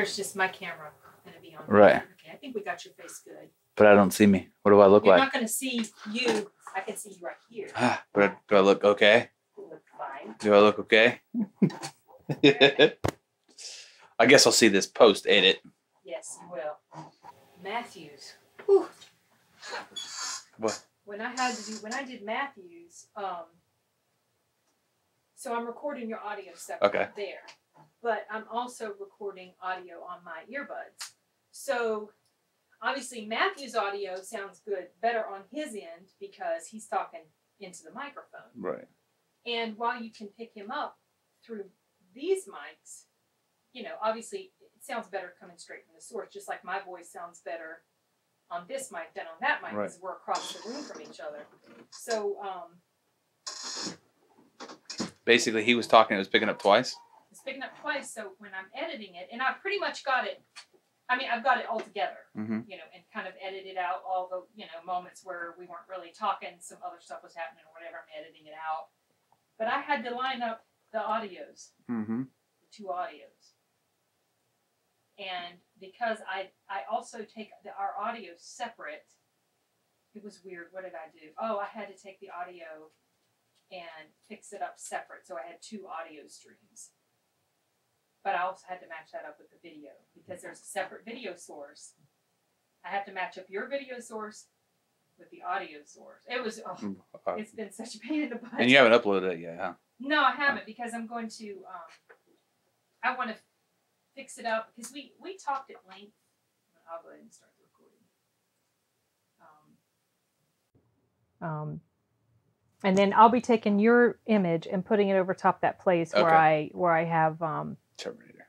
it's just my camera going to be on. Right. Okay, I think we got your face good. But I don't see me. What do I look You're like? not going to see you. I can see you right here. But do I look okay? You look fine. Do I look okay? I guess I'll see this post edit. Yes, you will. Matthews. Whew. What? When I did Matthews, so I'm recording your audio separate there, but I'm also recording audio on my earbuds. So obviously Matthew's audio sounds better on his end because he's talking into the microphone. Right. And while you can pick him up through these mics, you know, obviously it sounds better coming straight from the source, just like my voice sounds better on this mic than on that mic because we're across the room from each other. So, basically, he was talking, it was picking up twice? It's picking up twice, so when I'm editing it, and I've pretty much got it, I mean, I've got it all together, you know, and kind of edited out all the, you know, moments where we weren't really talking, some other stuff was happening or whatever, I'm editing it out. But I had to line up the audios, the two audios. And because I also take our audio separate, it was weird. What did I do? Oh, I had to take the audio and fix it up separate. So I had two audio streams. But I also had to match that up with the video because there's a separate video source. I have to match up your video source with the audio source. It was, it's been such a pain in the butt. And you haven't uploaded it yet, huh? No, I haven't because I'm going to, I want to fix it up because we talked at length. I'll go ahead and start the recording. And then I'll be taking your image and putting it over top that place where I have Terminator.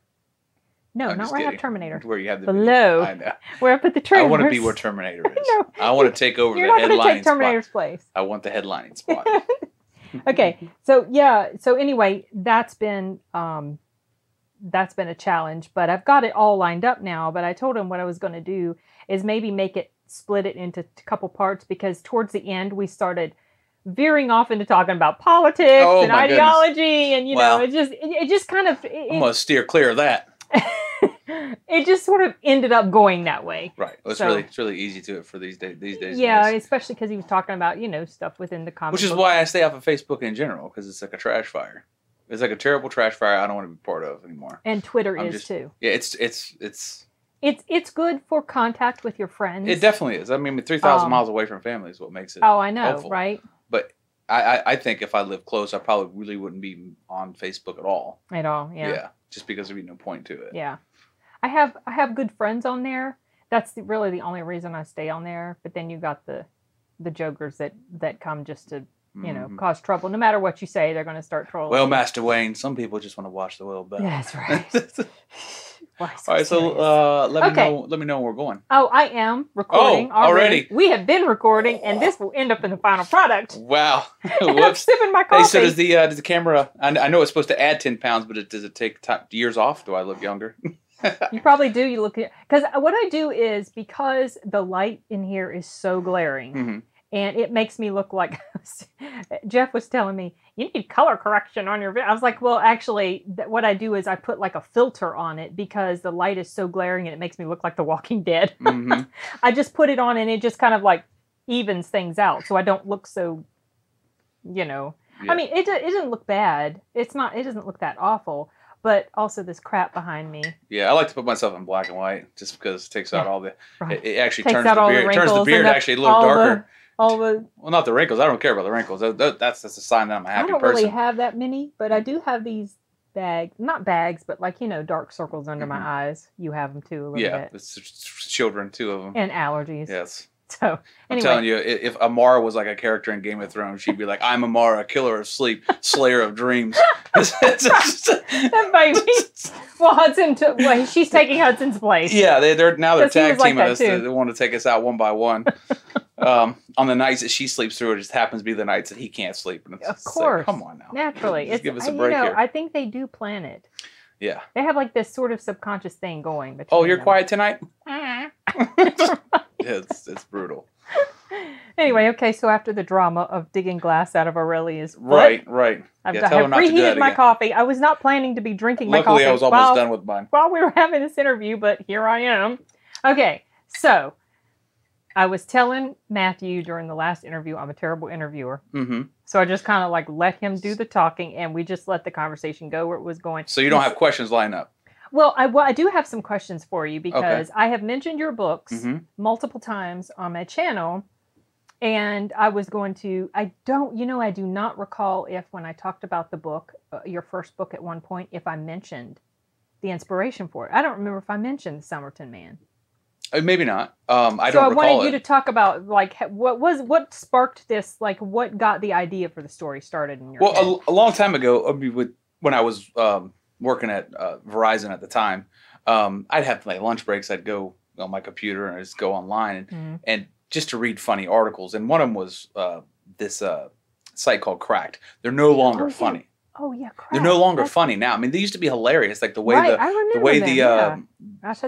No, I'm not just where I kidding. have Terminator. Where you have the below. Video. I know. Where I put the trailers. I want to be where Terminator is. No, I want to take over the headlining spot. You're not going to take Terminator's place. I want the headlining spot. Okay, so yeah, so anyway, that's been a challenge, but I've got it all lined up now. But I told him what I was going to do is maybe split it into a couple parts because towards the end we started veering off into talking about politics and ideology, and you know, it just kind of. I'm going to steer clear of that. It just sort of ended up going that way. Right. Well, it's really easy to it for these days. Yeah, especially because he was talking about, you know, stuff within the comic Which is why I stay off of Facebook in general, because it's like a trash fire. It's like a terrible trash fire I don't want to be part of anymore. And Twitter too. Yeah, it's good for contact with your friends. It definitely is. I mean, 3,000 miles away from family is what makes it I know, helpful. Right? But I think if I lived close, I probably really wouldn't be on Facebook at all. At all, yeah. Yeah, just because there'd be no point to it. Yeah. I have good friends on there. That's really the only reason I stay on there. But then you got the jokers that come just to, you know, cause trouble. No matter what you say, they're going to start trolling. Well, Master Wayne, some people just want to watch the Will Bell. That's right. All right, so let me know when we're going. Oh, I am recording already. We have been recording, and this will end up in the final product. Wow! I'm sipping my coffee. Hey, so does the camera? I know it's supposed to add 10 pounds, but does it take years off? Do I look younger? You probably do. You look because what I do is because the light in here is so glaring, and it makes me look like Jeff was telling me you need color correction on your video. I was like, well, actually, what I do is I put like a filter on it because the light is so glaring and it makes me look like The Walking Dead. I just put it on and it just kind of like evens things out, so I don't look so, you know. Yeah. I mean, it doesn't look bad. It doesn't look that awful. But also this crap behind me. Yeah, I like to put myself in black and white just because it takes out all the. Right. It actually turns the beard actually a little darker. Well, not the wrinkles. I don't care about the wrinkles. That's a sign that I'm a happy person. I don't really have that many, but I do have these not bags, but like, you know, dark circles under my eyes. You have them too a little bit. Yeah, it's children, 2 of them. And allergies. Yes. So, anyway. I'm telling you, if Amara was like a character in Game of Thrones, she'd be like, I'm Amara, killer of sleep, slayer of dreams. That might be. Well, she's taking Hudson's place. Yeah, they're tag teaming us. They want to take us out one by one. On the nights that she sleeps through, it just happens to be the nights that he can't sleep. And of course. Like, come on now. Naturally. Give us a break here. I think they do plan it. Yeah. They have like this sort of subconscious thing going. Oh, you're quiet tonight? It's brutal. Anyway, okay, so after the drama of digging glass out of Aurelia's foot, right. I have reheated my coffee. I was not planning to be drinking my coffee. Luckily, I was almost done with mine while we were having this interview, but here I am. Okay, so I was telling Matthew during the last interview, I'm a terrible interviewer. Mm-hmm. So I just kind of like let him do the talking, and we just let the conversation go where it was going. So you don't have questions lined up? Well, I do have some questions for you because I have mentioned your books multiple times on my channel. And I was going to, I do not recall if when I talked about the book, your first book at one point, if I mentioned the inspiration for it. I don't remember if I mentioned The Somerton Man. Maybe not. I don't recall it. So I wanted you to talk about, like, what sparked this, like, what got the idea for the story started in your head? Well, a long time ago, when I was working at Verizon at the time, I'd have like lunch breaks. I'd go on my computer and I'd just go online and just to read funny articles. And one of them was this site called Cracked. They're no longer funny. Oh yeah, Cracked. They're no longer funny now. I mean, they used to be hilarious. Like the way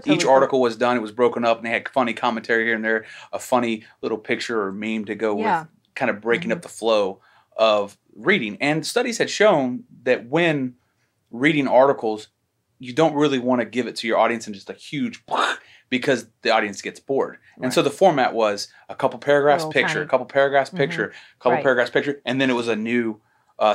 each article was done, it was broken up and they had funny commentary here and there, a funny little picture or meme to go with kind of breaking up the flow of reading. And studies had shown that when reading articles, you don't really want to give it to your audience in just a huge because the audience gets bored. And so the format was a couple paragraphs picture, a couple paragraphs picture, a couple paragraphs picture, and then it was a new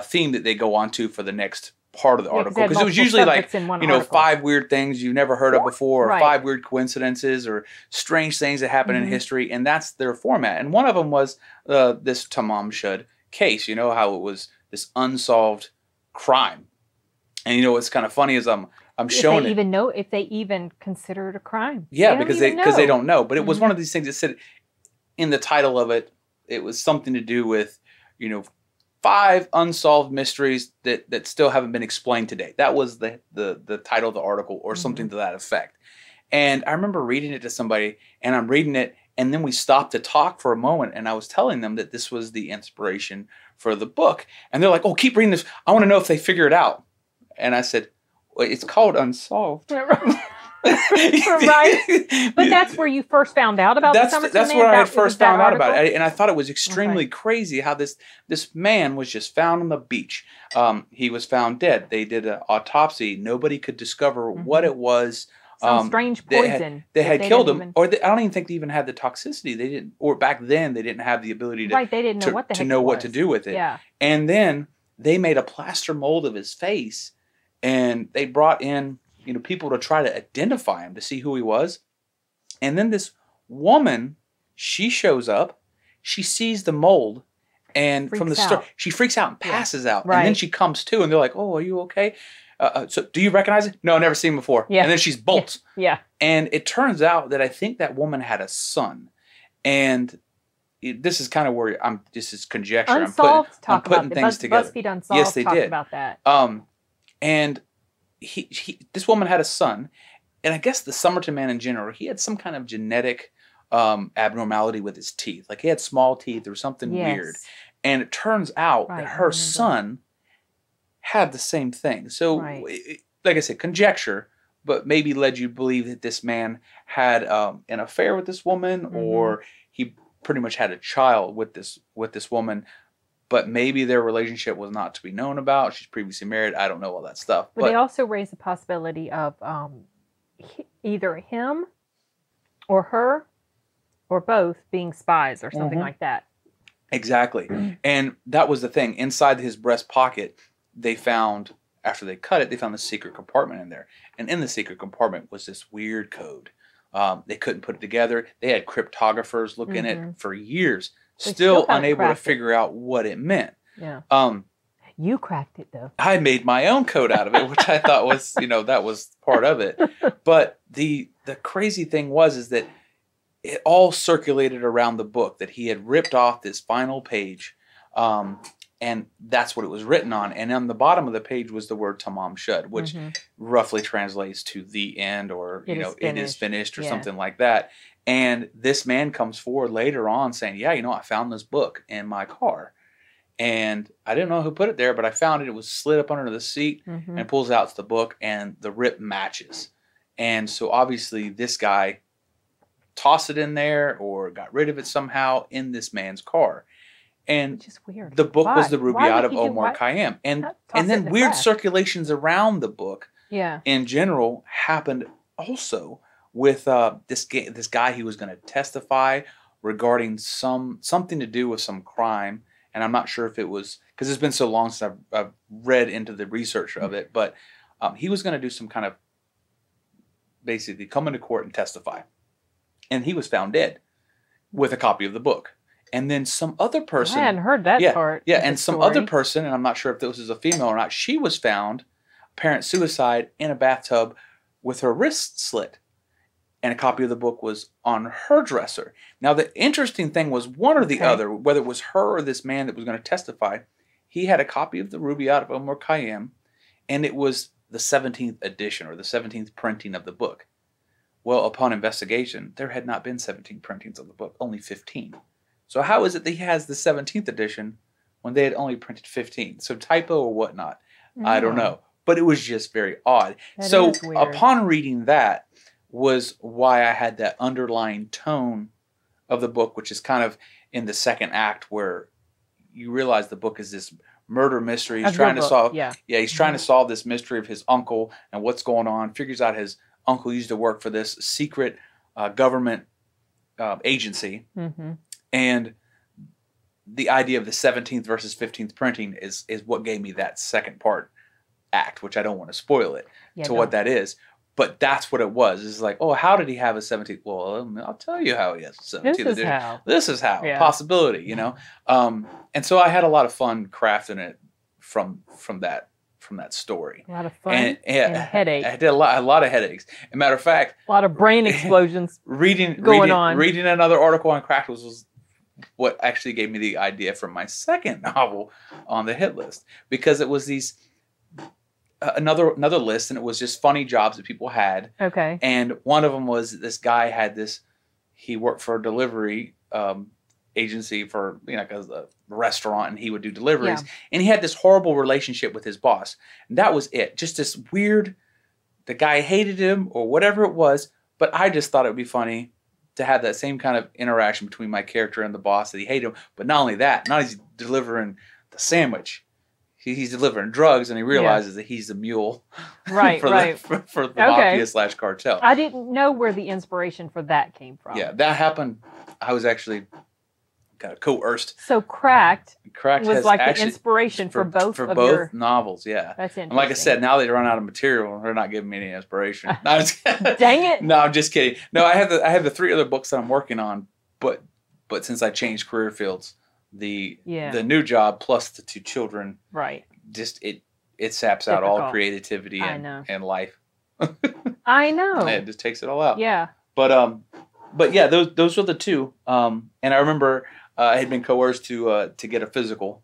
theme that they go on to for the next part of the article. Because it was usually like, 5 weird things you've never heard of before, or 5 weird coincidences, or strange things that happen in history, and that's their format. And one of them was this Tamam Shud case, how it was this unsolved crime. And what's kind of funny is I'm showing it. If they even consider it a crime. Yeah, because they don't know. But it was one of these things that said in the title of it, it was something to do with, 5 unsolved mysteries that still haven't been explained today. That was the title of the article or something to that effect. And I remember reading it to somebody, and I'm reading it, and then we stopped to talk for a moment, and I was telling them that this was the inspiration for the book. And they're like, oh, keep reading this. I want to know if they figure it out. And I said, well, it's called Unsolved. Right. But that's where you first found out about the Somerton Man? That's where I had first found out about it. And I thought it was extremely crazy how this man was just found on the beach. He was found dead. They did an autopsy. Nobody could discover what it was. Some strange poison. They had killed him. I don't even think they even had the toxicity. They didn't, or back then they didn't have the ability to, they didn't know what the heck to know what to do with it. Yeah. And then they made a plaster mold of his face, and they brought in people to try to identify him, to see who he was. And then this woman, she shows up, she sees the mold, and from the start, she freaks out and passes out. Right. And then she comes to, and they're like, oh, are you okay? So do you recognize it? No, never seen him before. Yeah. And then she's bolts. Yeah. And it turns out that I think that woman had a son. And this is kind of where this is conjecture. Unsolved, I'm putting things together. BuzzFeed Unsolved yes, they talked did. about that. And this woman had a son, and I guess the Somerton Man in general, he had some kind of genetic abnormality with his teeth. Like he had small teeth or something weird. And it turns out that her son had the same thing. So, like I said, conjecture, but maybe led you to believe that this man had an affair with this woman, or he pretty much had a child with this woman. But maybe their relationship was not to be known about. She's previously married. I don't know all that stuff. But they also raised the possibility of either him or her or both being spies or something like that. Exactly. And that was the thing. Inside his breast pocket, they found, after they cut it, they found the secret compartment in there. And in the secret compartment was this weird code. They couldn't put it together. They had cryptographers look in it for years. Still unable to figure out what it meant. Yeah. You cracked it though. I made my own code out of it, which I thought was, that was part of it. But the crazy thing is that it all circulated around the book, that he had ripped off this final page, and that's what it was written on. And on the bottom of the page was the word Tamam Shud, which roughly translates to the end, or it is finished, or something like that. And this man comes forward later on saying, yeah, I found this book in my car. And I didn't know who put it there, but I found it. It was slid up under the seat and pulls out the book, and the rip matches. And so obviously this guy tossed it in there or got rid of it somehow in this man's car. And which is weird. The book was the Rubaiyat of Why Omar Khayyam. And toss it then in the weird trash? circulations around the book in general happened also with this guy he was going to testify regarding something to do with some crime. And I'm not sure if it was, because it's been so long since I've read into the research of it, but he was going to do some kind of, basically come into court and testify. And he was found dead with a copy of the book. And then some other person. I hadn't heard that part. Yeah, and some other person, and I'm not sure if this was a female or not, she was found, apparent suicide, in a bathtub with her wrist slit. And a copy of the book was on her dresser. Now, the interesting thing was one or the other, whether it was her or this man that was going to testify, he had a copy of the Rubaiyat of Omar Khayyam, and it was the 17th edition or the 17th printing of the book. Well, upon investigation, there had not been 17 printings of the book, only 15. So how is it that he has the 17th edition when they had only printed 15? So typo or whatnot? I don't know. But it was just very odd. So upon reading that was why I had that underlying tone of the book, which is kind of in the second act where you realize the book is this murder mystery. He's trying to solve he's trying to solve this mystery of his uncle and what's going on. Figures out his uncle used to work for this secret government agency. And the idea of the 17th versus 15th printing is what gave me that second part act, which I don't want to spoil it what that is. But that's what it was. It's like, oh, how did he have a 17th? Well, I'll tell you how he has a 17th edition. This is how. Possibility, you know. And so I had a lot of fun crafting it from that story. A lot of fun and headaches. I did a lot of headaches. As a matter of fact, a lot of brain explosions reading another article on Crackles was what actually gave me the idea for my second novel on the hit list, because it was these another list, and it was just funny jobs that people had. Okay. And one of them was this guy had this. He worked for a delivery agency for like a restaurant, and he would do deliveries. And he had this horrible relationship with his boss, and that was it. Just this weird. The guy hated him or whatever it was, but I just thought it would be funny to have that same kind of interaction between my character and the boss, that he hated him. But not only that, not only is he delivering the sandwich, he's delivering drugs, and he realizes that he's the mule for the mafia/cartel. I didn't know where the inspiration for that came from. Yeah, that happened. I was actually kind of coerced. So Cracked was like the inspiration for both novels. Yeah, that's interesting. And like I said, now they run out of material. They're not giving me any inspiration. No, dang it! No, I'm just kidding. No, I have the 3 other books that I'm working on, but since I changed career fields, the new job plus the 2 children, just it saps out all creativity and life. I know. It just takes it all out. Yeah. But yeah, those were the 2. And I remember I had been coerced to get a physical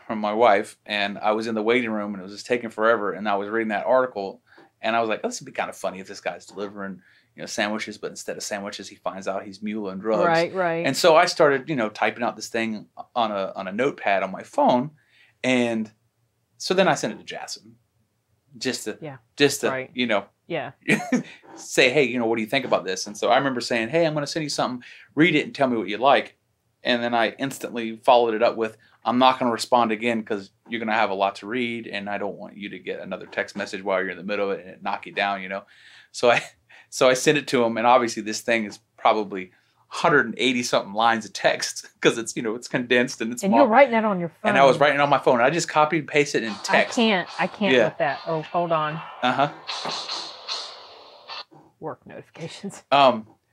from my wife, and I was in the waiting room, and it was just taking forever. And I was reading that article, and I was like, oh, this would be kind of funny if this guy's delivering sandwiches, but instead of sandwiches, he finds out he's muling drugs. Right. And so I started, typing out this thing on a notepad on my phone, and so then I sent it to Jason, just to say, hey, what do you think about this? And so I remember saying, hey, I'm going to send you something, read it and tell me what you like. And then I instantly followed it up with, I'm not going to respond again because you're going to have a lot to read, and I don't want you to get another text message while you're in the middle of it and it knock you down, So I sent it to him, and obviously this thing is probably 180 something lines of text because it's it's condensed and it's small. And you're writing that on your phone. And I was writing it on my phone. I just copied and pasted it in text. I can't with that. Oh, hold on. Work notifications.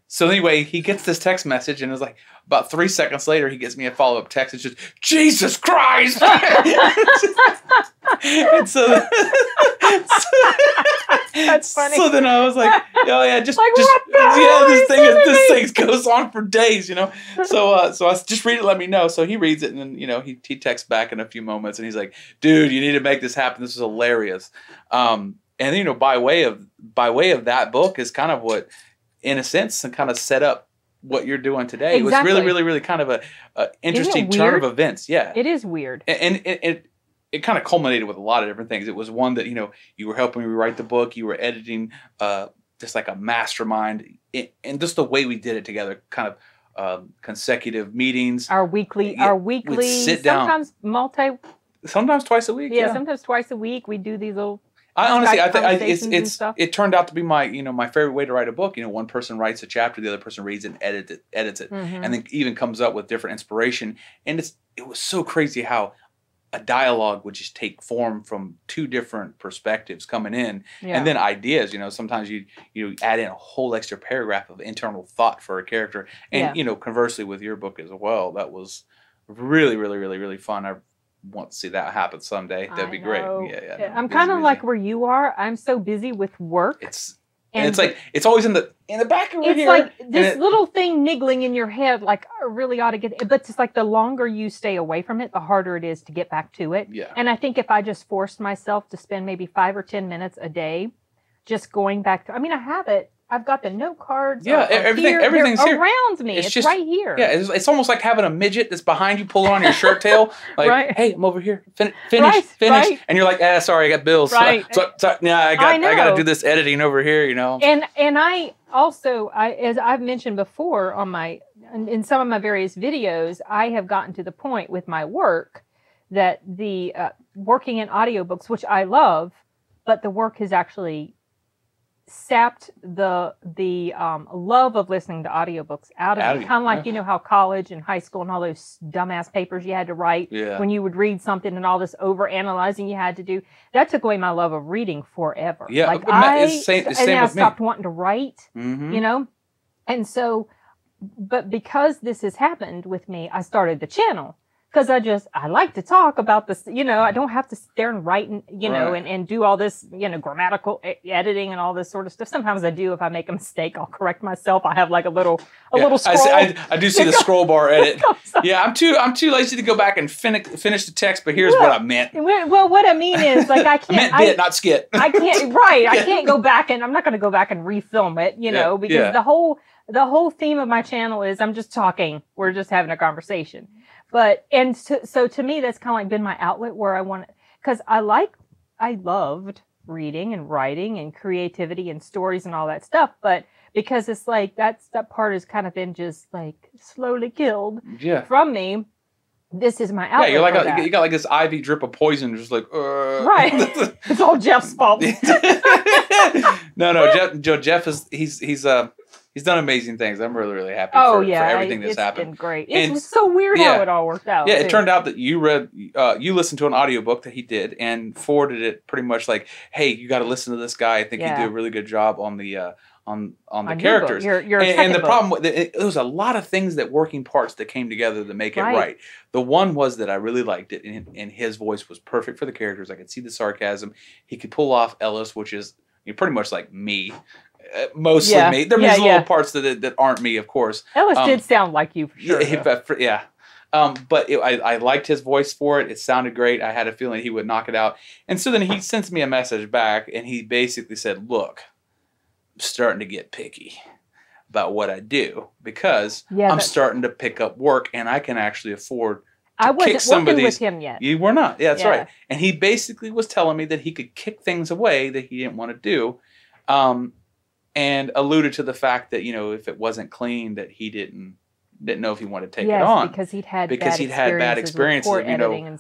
So anyway, he gets this text message, and it's like about 3 seconds later, he gives me a follow-up text. It's just, Jesus Christ! And so that's funny. So then I was like, oh yeah, this thing goes on for days, So I just read it, let me know. So he reads it, and then he texts back in a few moments, and he's like, dude, you need to make this happen. This is hilarious. And by way of that book is kind of what, in a sense, and kind of set up what you're doing today. Exactly. It was really, really, really kind of a interesting turn of events. Yeah, it is weird, and it kind of culminated with a lot of different things. It was one that you were helping me write the book. You were editing just like a mastermind, and just the way we did it together, kind of consecutive meetings. Our weekly, sit down. Sometimes twice a week. Yeah, sometimes twice a week. We do these little. I think it turned out to be my favorite way to write a book. One person writes a chapter, the other person reads it, and edits it, and then even comes up with different inspiration. And it was so crazy how a dialogue would just take form from two different perspectives coming in, and then ideas. Sometimes you add in a whole extra paragraph of internal thought for a character, and conversely with your book as well. That was really, really, really, really fun. I want to see that happen someday. That'd be great. Yeah. I'm kind of like where you are. I'm so busy with work. It's like it's always in the back of your head. It's like this little thing niggling in your head. Like I really ought to get it. But it's like the longer you stay away from it, the harder it is to get back to it. Yeah. And I think if I just forced myself to spend maybe 5 or 10 minutes a day, just going back to. I mean, I have it. I've got the note cards. Yeah, everything's here around me. It's just right here. Yeah, it's almost like having a midget that's behind you, pulling on your shirt tail. Like, right. Hey, I'm over here. Finish. Right. And you're like, sorry, I got bills. Right. So I got to do this editing over here. And I also, as I've mentioned before in some of my various videos, I have gotten to the point with my work that the working in audiobooks, which I love, but the work has actually sapped the love of listening to audiobooks out of me. Kind of like, how college and high school and all those dumbass papers you had to write when you would read something and all this over analyzing you had to do. That took away my love of reading forever. Yeah, like it's same with me. I stopped wanting to write, and so, but because this has happened with me, I started the channel. Because I like to talk about this, I don't have to sit there and write, and do all this, grammatical editing and all this sort of stuff. Sometimes I do. If I make a mistake, I'll correct myself. I have like a little scroll. I do see the scroll bar edit. Yeah, I'm too lazy to go back and finish the text, but here's what I meant. Well, what I mean is, like, I can't. I meant bit, not skit. I can't, right. I can't go back and I'm not going to go back and refilm it, because the whole theme of my channel is I'm just talking. We're just having a conversation. So to me, that's kind of like been my outlet where I want, because I loved reading and writing and creativity and stories and all that stuff. But because it's like that part has kind of been just like slowly killed from me. This is my outlet. Yeah, you got like this IV drip of poison, just like right. It's all Jeff's fault. No, Jeff is he's done amazing things. I'm really, really happy for everything that's happened. It's been great. It was so weird how it all worked out. Yeah, it turned out that you listened to an audiobook that he did and forwarded it pretty much like, hey, you got to listen to this guy. I think he did a really good job on the characters. And the problem, it was a lot of things that working parts that came together to make it right. The one was that I really liked it, and his voice was perfect for the characters. I could see the sarcasm. He could pull off Ellis, which is pretty much like me. Mostly me. There are little parts that aren't me, of course. Ellis did sound like you for sure. Yeah. But I liked his voice for it. It sounded great. I had a feeling he would knock it out. And so then he sends me a message back, and he basically said, look, I'm starting to get picky about what I do because I'm starting to pick up work, and I can actually afford to kick some of these. I wasn't working with him yet. You were not. Yeah, that's right. And he basically was telling me that he could kick things away that he didn't want to do. And alluded to the fact that, if it wasn't clean, that he didn't know if he wanted to take it on. Because he'd had bad experiences.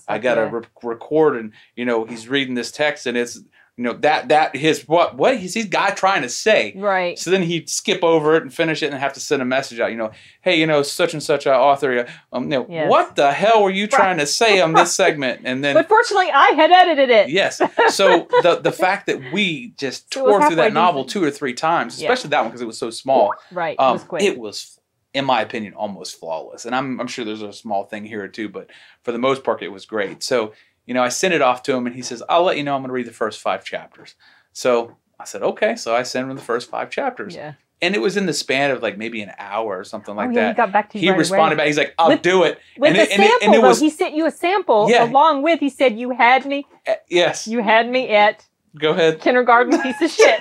I got to record, and he's reading this text, and it's he's guy trying to say. Right. So then he'd skip over it and finish it and have to send a message out. Hey, such and such author. What the hell were you trying to say on this segment? And then, but fortunately, I had edited it. Yes. So the fact that we just tore through that novel 2 or 3 times, especially that one because it was so small. Right. It was quick. It was, in my opinion, almost flawless. And I'm sure there's a small thing here or two, but for the most part, it was great. So. I sent it off to him, and he says, I'll let you know I'm going to read the first 5 chapters. So I said, okay. So I sent him the first 5 chapters. Yeah. And it was in the span of like maybe an hour or something like that. He got back to you He responded back. He's like, I'll do it. With the sample, he sent you a sample along with, he said, you had me. Yes. You had me at. Go ahead. Kindergarten piece of shit.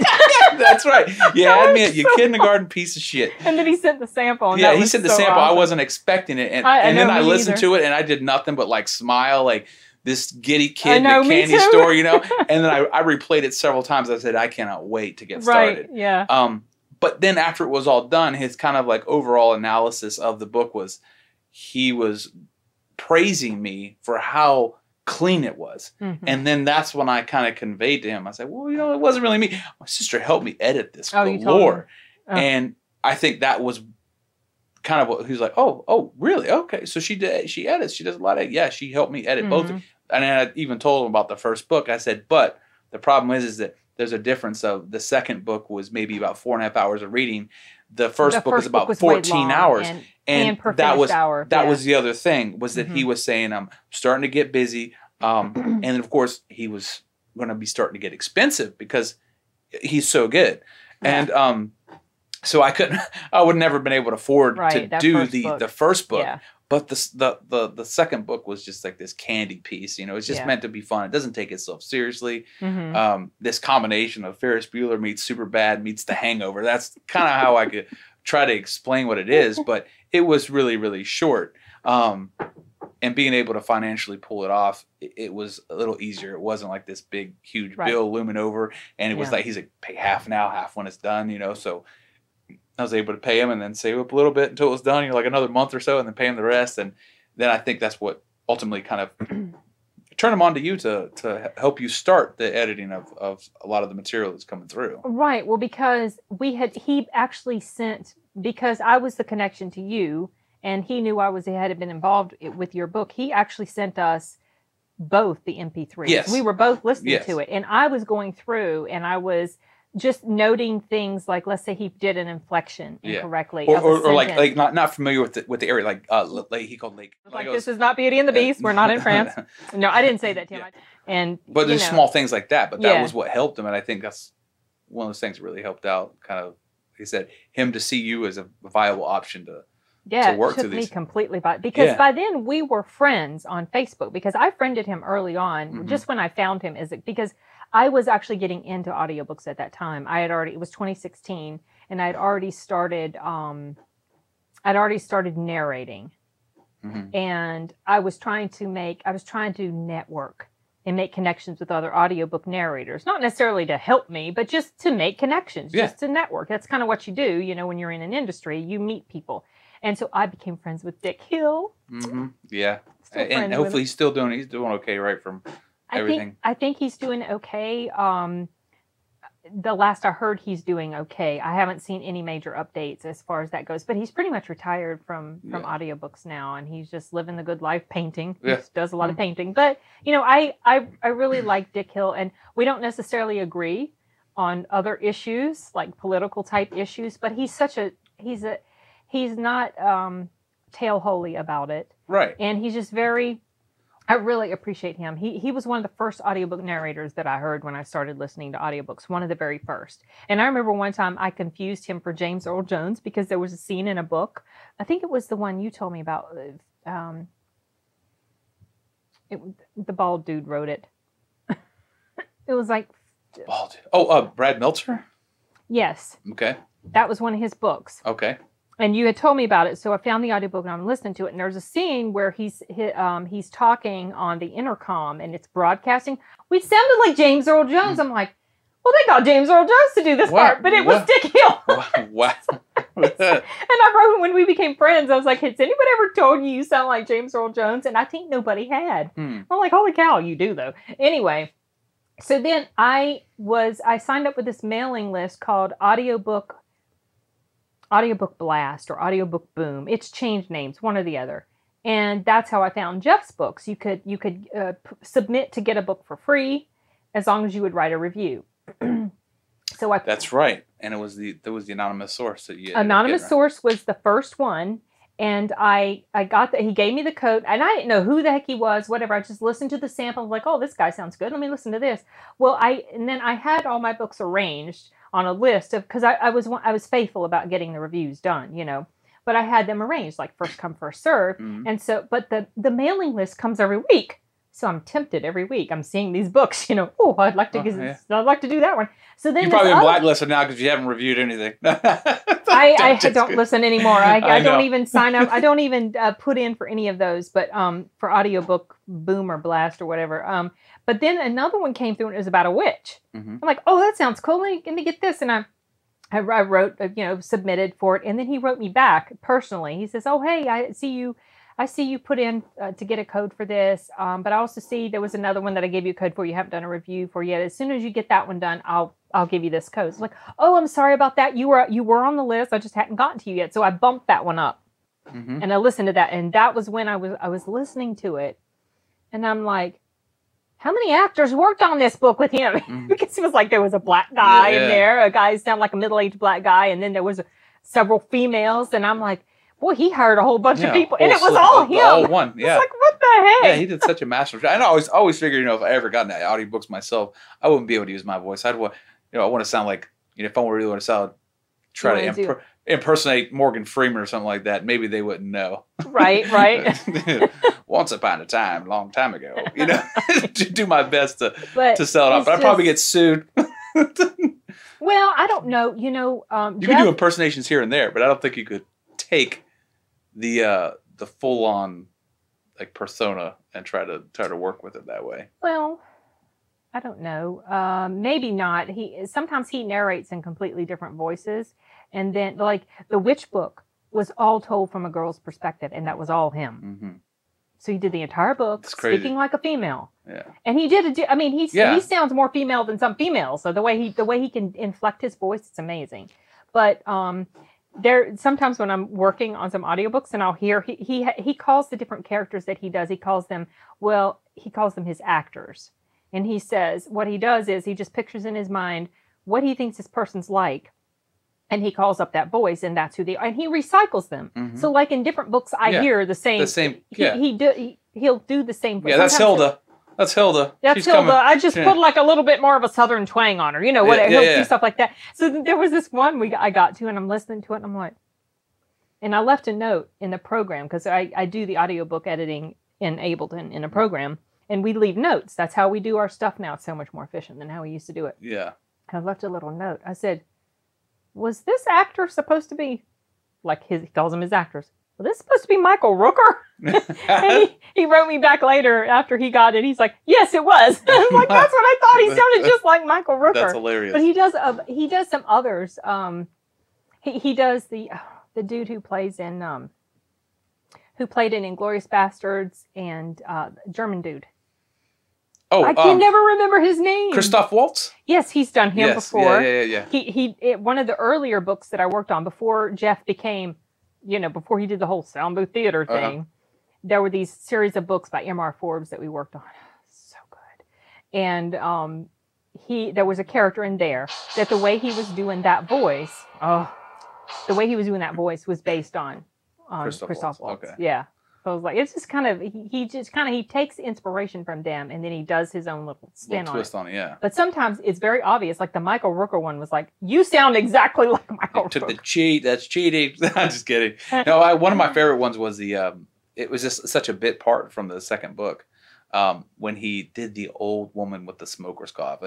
That's right. You had me at your kindergarten piece of shit. And then he sent the sample. And he sent the sample. Awesome. I wasn't expecting it. And then I listened to it, and I did nothing but like smile like, this giddy kid in the candy store, you know. And then I replayed it several times. I said, I cannot wait to get started. Right, yeah. But then after it was all done, his kind of like overall analysis of the book was, he was praising me for how clean it was. And then that's when I kind of conveyed to him, I said, well, you know, it wasn't really me. My sister helped me edit this galore. And I think that was kind of what he was like, oh, really? Okay. So she edits. She does a lot of, yeah, she helped me edit both. And I even told him about the first book. I said, but the problem is that there's a difference of the second book was maybe about 4.5 hours of reading. The first book was about 14 hours. And that was the other thing, was that he was saying, I'm starting to get busy. And of course he was going to be starting to get expensive because he's so good. And, so I would never been able to afford to do the first book. Yeah. But the second book was just like this candy piece, you know. It's just meant to be fun. It doesn't take itself seriously. This combination of Ferris Bueller meets Superbad meets The Hangover. That's kind of how I could try to explain what it is. But it was really, really short. And being able to financially pull it off, it was a little easier. It wasn't like this big, huge bill looming over. And it was like, he's like, pay half now, half when it's done, you know. So I was able to pay him and then save up a little bit until it was done, you know, like another month or so, and then pay him the rest. And then I think that's what ultimately kind of turned him on to you to help you start the editing of a lot of the material that's coming through. Right. Well, because he actually sent, because I was the connection to you and he knew had been involved with your book, he actually sent us both the MP3s. Yes. We were both listening to it. And I was going through and I was just noting things like, let's say he did an inflection incorrectly, or like not familiar with the area, like he called Lake. Like, this is not Beauty and the Beast. We're not in France. No, I didn't say that to him. But there's small things like that. But that was what helped him, and I think that's one of those things that really helped out. Kind of, like I said, him to see you as a viable option to work through these. It took me completely because by then we were friends on Facebook, because I friended him early on, just when I found him, because I was actually getting into audiobooks at that time. It was 2016, and I'd already started narrating. And I was trying to network and make connections with other audiobook narrators. Not necessarily to help me, but just to make connections, just to network. That's kind of what you do, you know, when you're in an industry, you meet people. And so I became friends with Dick Hill. Yeah. And hopefully he's doing okay, right, from everything. I think he's doing okay. The last I heard, he's doing okay. I haven't seen any major updates as far as that goes, but he's pretty much retired from audiobooks now, and he's just living the good life painting. He does a lot of painting. But, you know, I really like Dick Hill, and we don't necessarily agree on other issues, like political type issues, but he's not tail holy about it. Right. And he's just I really appreciate him. He was one of the first audiobook narrators that I heard when I started listening to audiobooks, one of the very first. And I remember one time I confused him for James Earl Jones because there was a scene in a book. I think it was the one you told me about. The bald dude wrote it. It was like... Bald dude. Oh, Brad Meltzer? Yes. Okay. That was one of his books. Okay. And you had told me about it, so I found the audiobook and I'm listening to it. And there's a scene where he's talking on the intercom and it's broadcasting. We sounded like James Earl Jones. I'm like, well, they got James Earl Jones to do this part, but it was Dick Hill. What? And I wrote, when we became friends, I was like, has anybody ever told you sound like James Earl Jones? And I think nobody had. I'm like, holy cow, you do though. Anyway, so then I signed up with this mailing list called Audiobook Blast or Audiobook Boom. It's changed names, one or the other. And that's how I found Jeff's books. You could submit to get a book for free as long as you would write a review. That's right. And there was the anonymous source that you anonymous source was the first one. And I got that. He gave me the code, and I didn't know who the heck he was, whatever. I just listened to the sample. I was like, oh, this guy sounds good. Let me listen to this. Well, and then I had all my books arranged on a list of, because I was faithful about getting the reviews done, you know, but I had them arranged like first come, first serve. And so, but the mailing list comes every week. So I'm tempted every week. I'm seeing these books, oh, I'd like to do that one. So then you've probably been blacklisted now because you haven't reviewed anything. I don't listen anymore. I don't even sign up. I don't even put in for any of those, but for audiobook Boom or Blast or whatever. But then another one came through and it was about a witch. I'm like, oh, that sounds cool. Let me get this. And I wrote, submitted for it. And then he wrote me back personally. He says, oh, hey, I see you put in to get a code for this. But I also see there was another one that I gave you a code for. You haven't done a review for yet. As soon as you get that one done, I'll give you this code. It's like, oh, I'm sorry about that. You were on the list. I just hadn't gotten to you yet. So I bumped that one up and I listened to that. And that was when I was listening to it. And I'm like, how many actors worked on this book with him? Because it was like there was a black guy in there. A guy sounded like a middle-aged black guy. And then there was several females. And I'm like, boy, he hired a whole bunch of people, and it was all him. All one, yeah. It's like, what the heck? Yeah, he did such a master job. I always figured, if I ever got into audiobooks myself, I wouldn't be able to use my voice. I want to sound like, if I really want to sound, try to impersonate Morgan Freeman or something like that. Maybe they wouldn't know. Right. Once upon a time, long time ago, to do my best to sell it off. But I'd probably get sued. Well, I don't know. You can do impersonations here and there, but I don't think you could take the full on like persona and try to work with it that way. Well, I don't know. Maybe not. Sometimes he narrates in completely different voices, and then like the witch book was all told from a girl's perspective, and that was all him. So he did the entire book speaking like a female. Yeah. And he did he sounds more female than some females. So the way he can inflect his voice, it's amazing. But sometimes when I'm working on some audiobooks and I'll hear he calls the different characters that he does, he calls them his actors. And he says what he does is he just pictures in his mind what he thinks this person's like. And he calls up that voice, and that's who they are. And he recycles them. So, like in different books, I hear the same. He'll do the same voice. Yeah, that's Hilda. That's Hilda. That's Hilda. I just put like a little bit more of a southern twang on her. He'll do stuff like that. So there was this one I got to, and I'm listening to it, and I'm like, and I left a note in the program because I do the audiobook editing in Ableton in a program, and we leave notes. That's how we do our stuff now. It's so much more efficient than how we used to do it. Yeah. I left a little note. I said, was this actor supposed to be, he calls them his actors, was this supposed to be Michael Rooker? And he wrote me back later after he got it. He's like, yes, it was. I was like, that's what I thought. He sounded just like Michael Rooker. That's hilarious. But he does some others. He does the dude who played in Inglourious Bastards and German dude. Oh, I can never remember his name. Christoph Waltz? Yes, he's done him before. Yeah. He one of the earlier books that I worked on before Jeff became, before he did the whole sound booth theater thing, there were these series of books by M.R. Forbes that we worked on. So good. And there was a character in there that the way he was doing that voice, was based on Christoph Waltz. Okay. Yeah. So I was like, it's just kind of, he takes inspiration from them and then he does his own little spin on it. Yeah. But sometimes it's very obvious. Like the Michael Rooker one was like, you sound exactly like Michael Rooker. Took the cheat. That's cheating. I'm just kidding. No, one of my favorite ones was it was just such a bit part from the second book. When he did the old woman with the smoker's cough.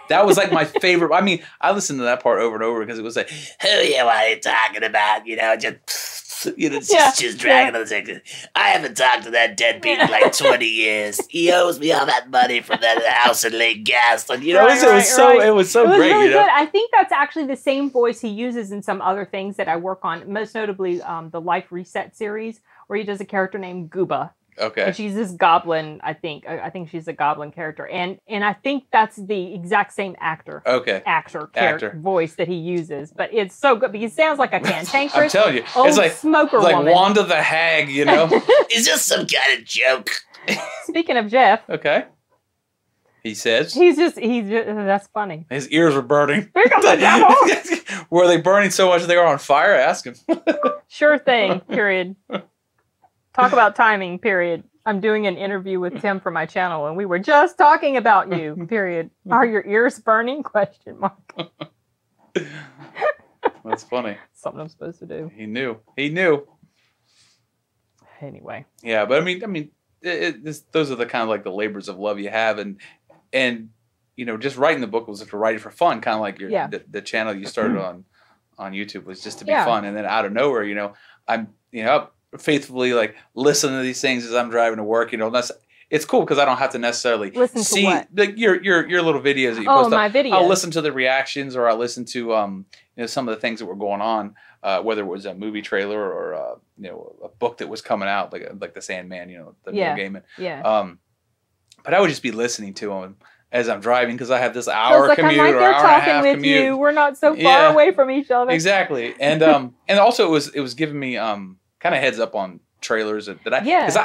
That was like my favorite. I mean, I listened to that part over and over because it was like, oh yeah, what are you talking about? Just dragging on the section. I haven't talked to that deadbeat in like 20 years. He owes me all that money from that house in Lake Gaston. It was so great. Really good. I think that's actually the same voice he uses in some other things that I work on, most notably the Life Reset series, where he does a character named Gooba. Okay. And she's this goblin, I think. I think she's a goblin character. And I think that's the exact same actor. Okay. Actor voice that he uses. But it's so good because he sounds like a cantankerous. I'm telling you. It's like smoker woman. Like Wanda the Hag, Is this some kind of joke? Speaking of Jeff. Okay. He says. He's just that's funny. His ears were burning. Speak of the devil. Were they burning so much they were on fire? Ask him. Sure thing, period. Talk about timing, period. I'm doing an interview with Tim for my channel, and we were just talking about you, period. Are your ears burning? Question mark. That's funny. Something I'm supposed to do. He knew. Anyway. Yeah, but I mean, those are the kind of like the labors of love you have, and you know, just writing the book was to write it for fun, kind of like the channel you started on YouTube was just to be fun, and then out of nowhere, you know, I'm faithfully like listening to these things as I'm driving to work. You know, it's cool because I don't have to necessarily see like your little videos that you post. My videos. I'll listen to the reactions, or I'll listen to you know, some of the things that were going on, whether it was a movie trailer or you know, a book that was coming out, like the Sandman, you know, the Neil Gaiman. Yeah. But I would just be listening to them as I'm driving because I have this hour commute or hour and a half commute. You. We're not so far away from each other. Exactly, and and also it was giving me kind of heads up on trailers that because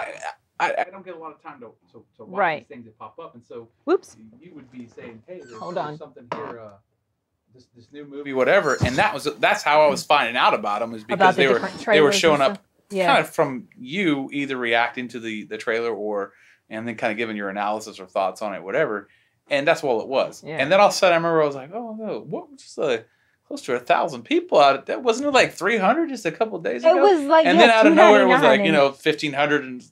I don't get a lot of time to watch these things that pop up, and so you would be saying, hey, there's something here, this new movie, whatever, and that's how I was finding out about them, is because they were showing up kind of from you either reacting to the trailer and then kind of giving your analysis or thoughts on it, whatever. And that's all it was. Yeah. And then all of a sudden I remember I was like, oh no, what was just close to 1,000 people out. That wasn't it like 300 just a couple of days ago? It was like, and then out of nowhere it was like, you know, 1,500 and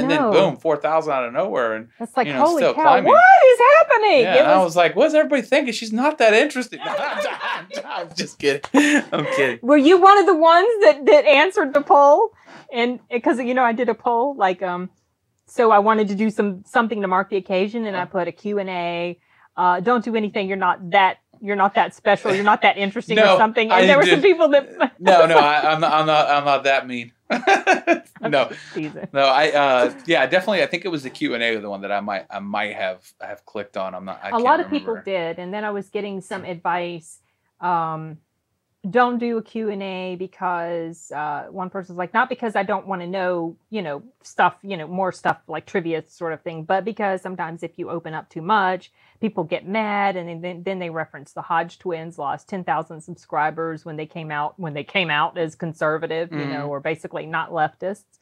then boom, 4,000 out of nowewhere, and it's like, you know, holy still cow, climbing. what is happening? Yeah, and I was like, what's everybody thinking? She's not that interesting. I'm just kidding. I'm kidding. Were you one of the ones that answered the poll? And because, you know, I did a poll like so I wanted to do something to mark the occasion, and I put a Q&A. Don't do anything. You're not that special. You're not that interesting or something. And there were some people that. No, I'm not that mean. No, definitely. I think it was the Q&A, the one that I might have clicked on. A lot of people did, and then I was getting some advice. Don't do a Q&A because one person's like, not because I don't want to know, you know, stuff, you know, more stuff like trivia sort of thing, but because sometimes if you open up too much, people get mad, and then they reference the Hodge twins lost 10,000 subscribers when they came out as conservative, you know, or basically not leftists.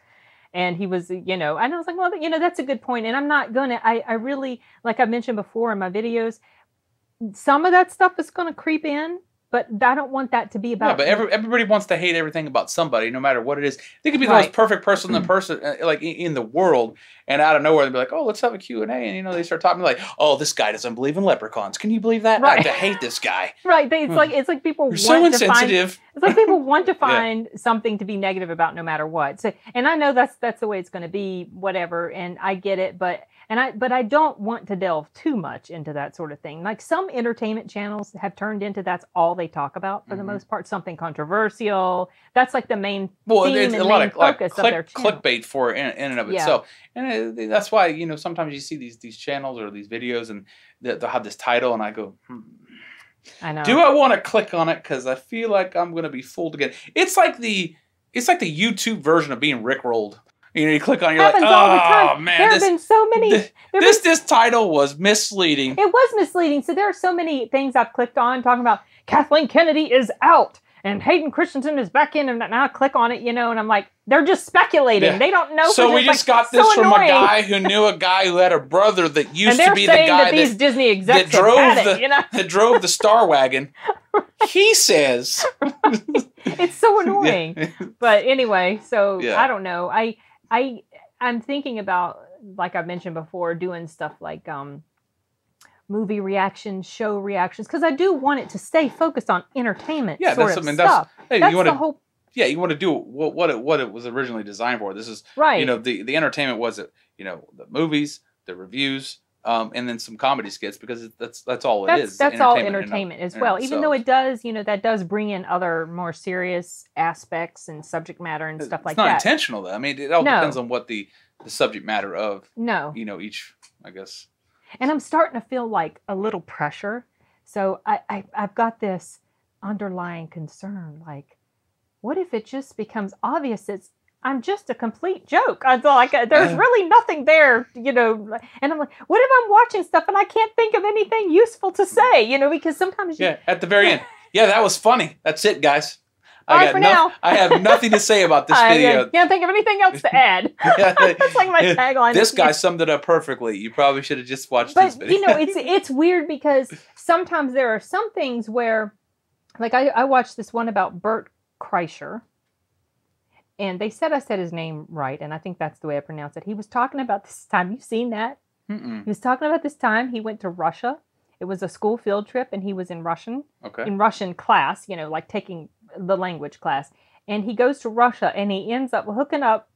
And he was, you know, and I was like, well, you know, that's a good point. And I'm not going to, I really, like I mentioned before in my videos, some of that stuff is going to creep in. But I don't want that to be about. Yeah, but everybody wants to hate everything about somebody, no matter what it is. They could be the most perfect person like in the world, and out of nowhere they'd be like, "Oh, let's have a Q&A," and you know they start talking like, "Oh, this guy doesn't believe in leprechauns. Can you believe that? Right. I hate this guy." Right? It's like people You're so insensitive. It's like people want to find something to be negative about, no matter what. So, and I know that's the way it's going to be, whatever, and I get it, but I don't want to delve too much into that sort of thing. Like some entertainment channels have turned into that's all they talk about for the most part, something controversial. That's like the main theme and main focus of their channel. Clickbait for in and of itself. And that's why, you know, sometimes you see these channels or these videos and they'll have this title and I go, I know. Do I want to click on it? Because I feel like I'm going to be fooled again. It's like the YouTube version of being rickrolled. You know, you click on it, you're like, oh, man. There have been so many. This title was misleading. It was misleading. So there are so many things I've clicked on talking about Kathleen Kennedy is out and Hayden Christensen is back in. And now I click on it, you know, and I'm like, they're just speculating. Yeah. They don't know. So we just got this from a guy who knew a guy who had a brother that used to be the guy these Disney execs that drove the Star Wagon. He says. It's so annoying. But anyway, so I don't know. I'm thinking about, like I mentioned before, doing stuff like movie reactions, show reactions, because I do want it to stay focused on entertainment sort of stuff. That's the whole. Yeah, you want to do what it was originally designed for. This is you know, the entertainment was, you know, the movies, the reviews, and then some comedy skits, because that's all it is. That's all entertainment as well. Even though it does, you know, that does bring in other more serious aspects and subject matter and stuff like that. It's not intentional though. I mean, it all depends on what the subject matter of. You know, each, I guess. And I'm starting to feel like a little pressure. So I've got this underlying concern, like, what if it just becomes obvious I'm just a complete joke? I feel like there's really nothing there, you know. And I'm like, what if I'm watching stuff and I can't think of anything useful to say, you know, because sometimes at the very end. Yeah, that was funny. That's it, guys. Bye for now. I have nothing to say about this video. Can't think of anything else to add. That's like my tagline. This guy summed it up perfectly. You probably should have just watched this video. You know, it's weird because sometimes there are some things where, like I watched this one about Bert Kreischer. and they said I said his name right, and I think that's the way I pronounce it. He was talking about this time. You've seen that? He was talking about this time he went to Russia. It was a school field trip, and he was in Russian, in Russian class, you know, like taking the language class. And he goes to Russia, and he ends up hooking up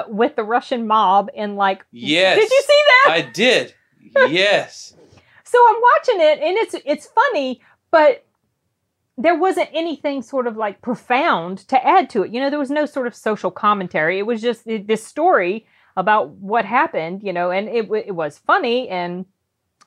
with the Russian mob, and like, yes, did you see that? I did. Yes. So I'm watching it, and it's funny, but there wasn't anything sort of like profound to add to it. You know, there was no sort of social commentary. It was just this story about what happened, you know, and it was funny, and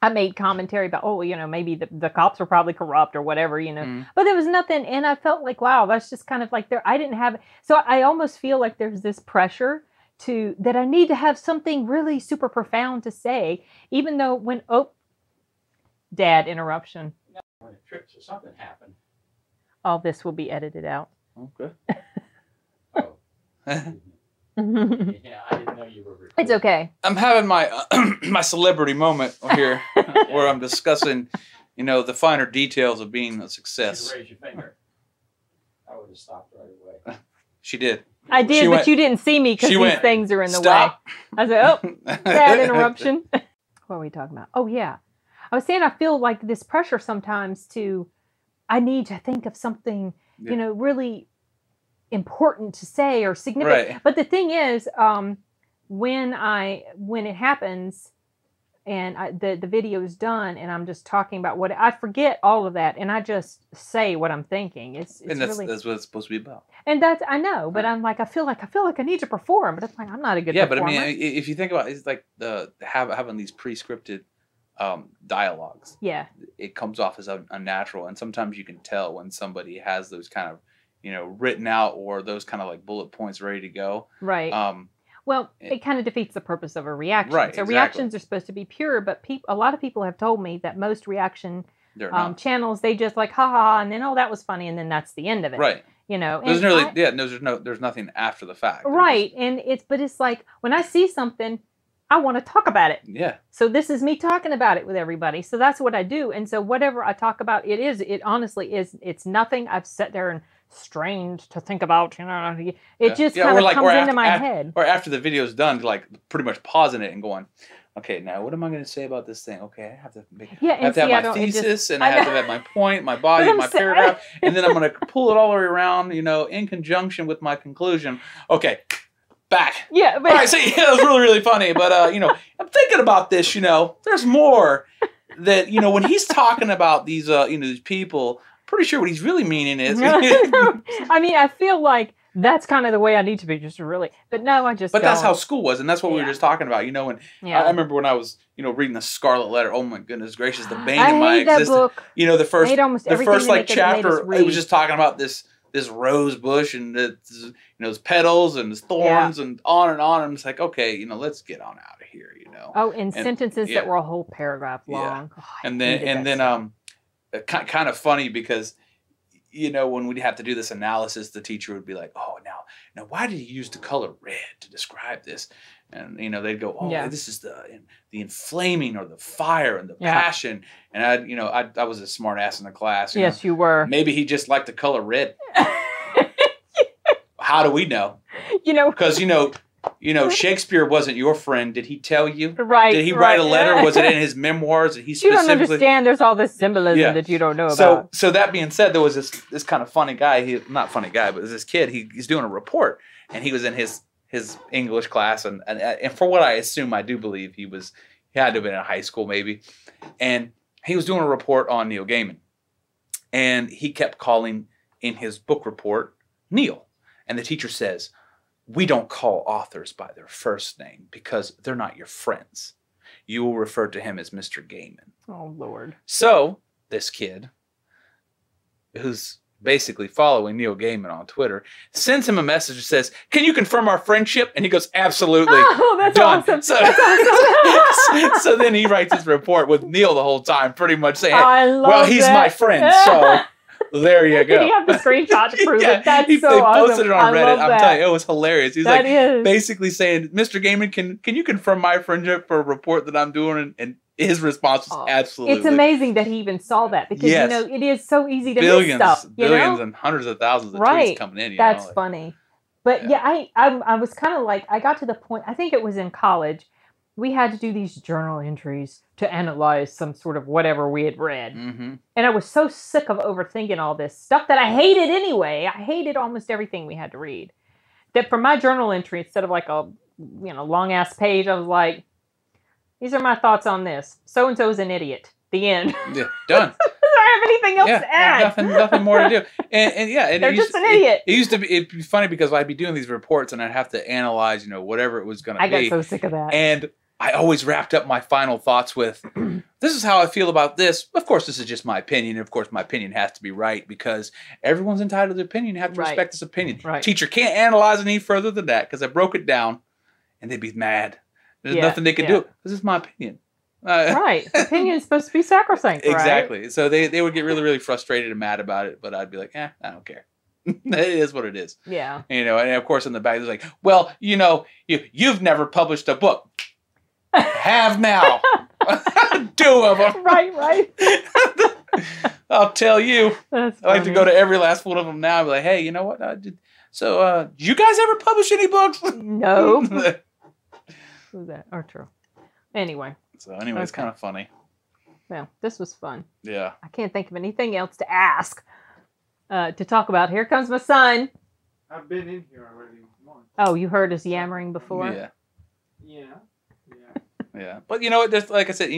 I made commentary about, oh, you know, maybe the cops were probably corrupt or whatever, you know, but there was nothing. And I felt like, wow, that's just kind of like I didn't have. So I almost feel like there's this pressure that I need to have something really super profound to say, even though Dad, interruption. When a trip to something happened. All this will be edited out. Okay. Oh. Yeah, I didn't know you were recording. It's okay. I'm having my my celebrity moment here, where I'm discussing, you know, the finer details of being a success. Raise your finger. I would have stopped right away. She did. I did, but you didn't see me because these things are in the way. I said, oh, bad interruption. What are we talking about? Oh, yeah. I was saying I feel like this pressure sometimes I need to think of something, you know, really important to say or significant. Right. But the thing is, when it happens and the video is done and I'm just talking about I forget all of that and I just say what I'm thinking. It's and that's what it's supposed to be about. And I know, but I'm like, I feel like I need to perform, but it's like, I'm not a good performer. But I mean, if you think about it, it's like having these pre-scripted dialogues. Yeah. It comes off as unnatural. And sometimes you can tell when somebody has those kind of, you know, written out or those kind of like bullet points ready to go. Right. Well, it kind of defeats the purpose of a reaction. Right, so exactly. Reactions are supposed to be pure, but a lot of people have told me that most reaction channels, they just like, ha ha, and then, oh, that was funny, and then that's the end of it. Right. You know. There's nothing after the fact. Right. And it's like, when I see something, I want to talk about it. Yeah. So this is me talking about it with everybody. So that's what I do. And so whatever I talk about, it honestly is, it's nothing I've sat there and strained to think about, you know. It just kind of comes into my head. Or after the video's done, like pretty much pausing it and going, okay, now what am I going to say about this thing? Okay, I have to have my thesis, and I have to have my point, my body, my paragraph, and then I'm going to pull it all the way around, you know, in conjunction with my conclusion. Okay, back. Yeah. But, all right, so it was really, really funny. But, you know, I'm thinking about this, you know, there's more that, you know, when he's talking about these, you know, these people, pretty sure what he's really meaning is. I mean, I feel like that's kind of the way I need to be, just really. But no, I just. But that's how school was, and that's what we were just talking about, you know. And I remember when I was, you know, reading the Scarlet Letter. Oh my goodness gracious, the bane of my existence. Book. You know, the first like chapter, it was just talking about this rose bush and its, you know, its petals and its thorns and on. And it's like, okay, you know, let's get on out of here, you know. Oh, and sentences that were a whole paragraph long. Yeah. Oh, and then kind of funny because, you know, when we'd have to do this analysis, the teacher would be like, oh, now why did you use the color red to describe this? And, you know, they'd go, oh, this is the inflaming or the fire and the passion. And I was a smart ass in the class. Yes, you were. Maybe he just liked the color red. How do we know? You know, because, you know, Shakespeare wasn't your friend. Did he tell you? Right. Did he write a letter? Was it in his memoirs? Did he you don't understand. There's all this symbolism that you don't know about. So that being said, there was this kind of funny guy. Not funny guy, but this kid. He's doing a report, and he was in his English class, and for what I assume, I do believe he had to have been in high school maybe, and he was doing a report on Neil Gaiman, and he kept calling in his book report Neil, and the teacher says, we don't call authors by their first name because they're not your friends. You will refer to him as Mr. Gaiman. Oh, Lord. So this kid, who's basically following Neil Gaiman on Twitter, sends him a message that says, can you confirm our friendship? And he goes, absolutely. Oh, that's awesome. So, that's awesome. So then he writes his report with Neil the whole time, pretty much saying, well, he's my friend, so... There you go. Did he have the screenshot to prove it? That's so they awesome. Posted it on Reddit. I'm telling you, it was hilarious. He's basically saying, Mr. Gaiman, can you confirm my friendship for a report that I'm doing? And his response was absolutely. It's amazing that he even saw that because, you know, it is so easy to miss stuff. Billions and hundreds of thousands of tweets coming in. That's funny. But I was kind of like, I got to the point, I think it was in college, we had to do these journal entries to analyze some sort of whatever we had read. Mm-hmm. And I was so sick of overthinking all this stuff that I hated anyway. I hated almost everything we had to read. That for my journal entry, instead of like a long ass page, I was like, these are my thoughts on this. So-and-so is an idiot. The end. Yeah, done. I have anything else to add. Nothing more to do. And they're just an idiot. It'd be funny because I'd be doing these reports and I'd have to analyze, whatever it was going to be. I got so sick of that. And I always wrapped up my final thoughts with, this is how I feel about this. Of course, this is just my opinion. Of course, my opinion has to be right because everyone's entitled to their opinion. You have to respect this opinion. Right. Teacher can't analyze any further than that because I broke it down and they'd be mad. There's nothing they could do. This is my opinion. Right. Opinion is supposed to be sacrosanct, right? Exactly. So they would get really, really frustrated and mad about it, but I'd be like, I don't care. It is what it is. Yeah. And of course in the back, it's like, well, you've never published a book. Have now. 2 of them. Right. I'll tell you. That's I like to go to every last one of them now and be like, hey, you know what? So, do you guys ever publish any books? No. Who's that? Arturo. Anyway. So it's kind of funny. Well, this was fun. Yeah. I can't think of anything else to ask, to talk about. Here comes my son. I've been in here already once. Oh, you heard us yammering before? Yeah. But there's, like I said,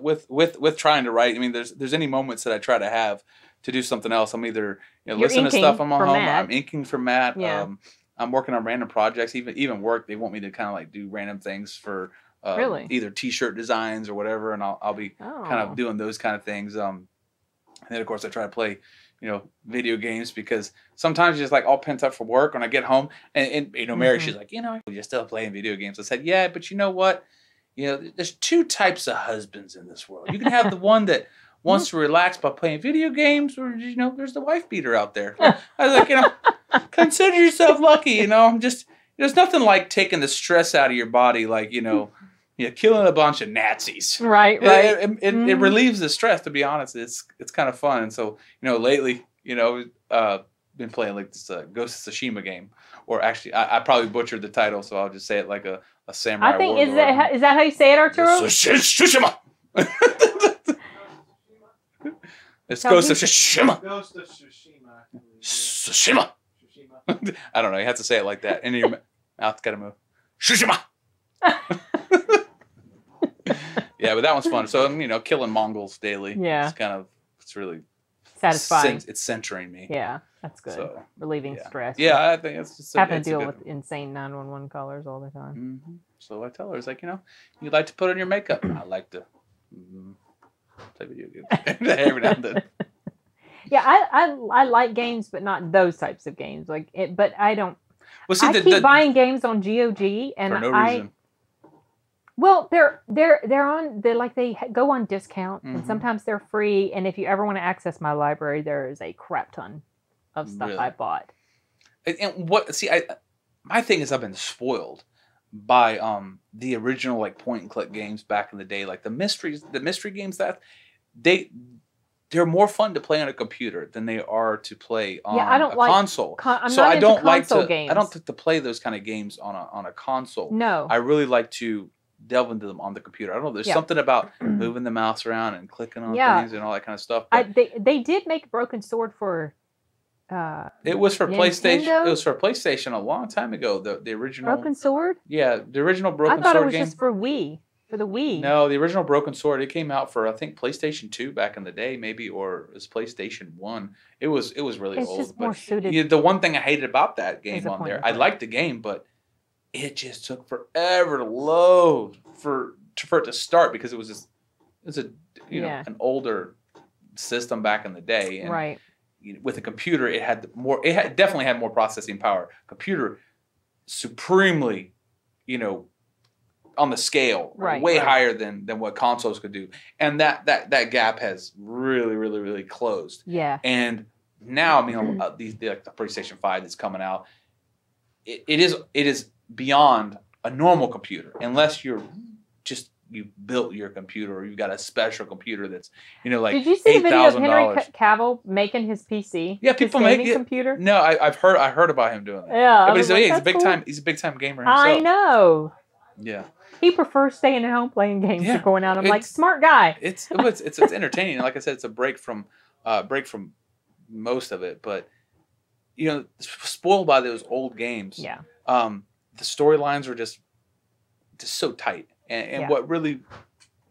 with trying to write, I mean, there's any moments that I try to have to do something else. I'm either listening to stuff on my home. Matt. I'm inking for Matt. Yeah. I'm working on random projects. Even work, they want me to kind of like do random things for really? Either T-shirt designs or whatever, and I'll be kind of doing those kind of things. And then of course I try to play video games because sometimes you're just like all pent up for work when I get home. And Mary, she's like, you're still playing video games. I said, yeah, but you know what? There's 2 types of husbands in this world. You can have the one that wants to relax by playing video games, or there's the wife beater out there. I was like, consider yourself lucky. I'm just, there's nothing like taking the stress out of your body, like killing a bunch of Nazis. Right. It relieves the stress. To be honest, it's kind of fun. And so lately, been playing like this Ghost of Tsushima game, or actually, I probably butchered the title, so I'll just say it like a samurai. I think is that how you say it, Arturo? Tsushima. It's Ghost of Tsushima. Ghost of Tsushima. Tsushima. I don't know. You have to say it like that, and your mouth's got to move. Tsushima. Yeah, but that one's fun. So killing Mongols daily. Yeah, it's really satisfying. It's centering me. Yeah, that's good. So, relieving stress. Yeah, I think it's just having to deal with insane 911 callers all the time. Mm-hmm. So I tell her, it's like, you like to put on your makeup. I like to play video games every now and then. Yeah, I like games, but not those types of games. But I don't. Well, see, I keep buying games on GOG, and for no reason. Well, they're they go on discount, and sometimes they're free. And if you ever want to access my library, there is a crap ton of stuff I bought. And my thing is I've been spoiled by the original like point and click games back in the day, like the mystery games that they're more fun to play on a computer than they are to play on a console. I don't like to play those kind of games on a console. No, I really like to delve into them on the computer. I don't know. There's something about moving the mouse around and clicking on things and all that kind of stuff. They did make Broken Sword for. It was for Nintendo? PlayStation. It was for PlayStation a long time ago. The original Broken Sword. Yeah, the original Broken Sword game. I thought it was just for Wii. For the Wii. No, the original Broken Sword. It came out for I think PlayStation 2 back in the day, maybe, or it was PlayStation 1. It was really old. It's just more suited. The one thing I hated about that game on there, I liked the game, but it just took forever to load for it to start because it was an older system back in the day, and right. With a computer, it definitely had more processing power. Computer, supremely, on the scale, way higher than what consoles could do, and that gap has really, really, really closed. Yeah. And now, I mean, the PlayStation 5 that's coming out, it is beyond a normal computer, unless you're just you built your computer, or you've got a special computer that's, like Did you see the video of Henry $8,000. Cavill making his PC? Yeah, people his make it. Computer. No, I heard about him doing that. Yeah, but he's a big cool. time. He's a big time gamer himself. I know. Yeah. He prefers staying at home playing games to going out. I'm like, smart guy. It's entertaining. Like I said, it's a break from most of it, but spoiled by those old games. Yeah. The storylines were just so tight, and what really,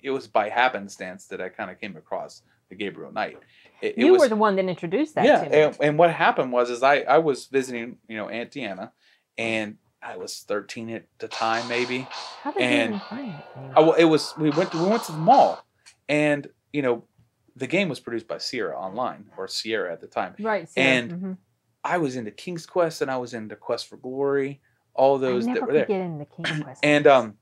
it was by happenstance that I kind of came across the Gabriel Knight. You were the one that introduced that to me. And what happened was I was visiting Aunt Deanna, and I was 13 at the time, maybe. How did you even find it? We went to the mall, and the game was produced by Sierra at the time. Right. Sierra. And I was into King's Quest, and I was into Quest for Glory, all those that were there. Get into King's Quest. And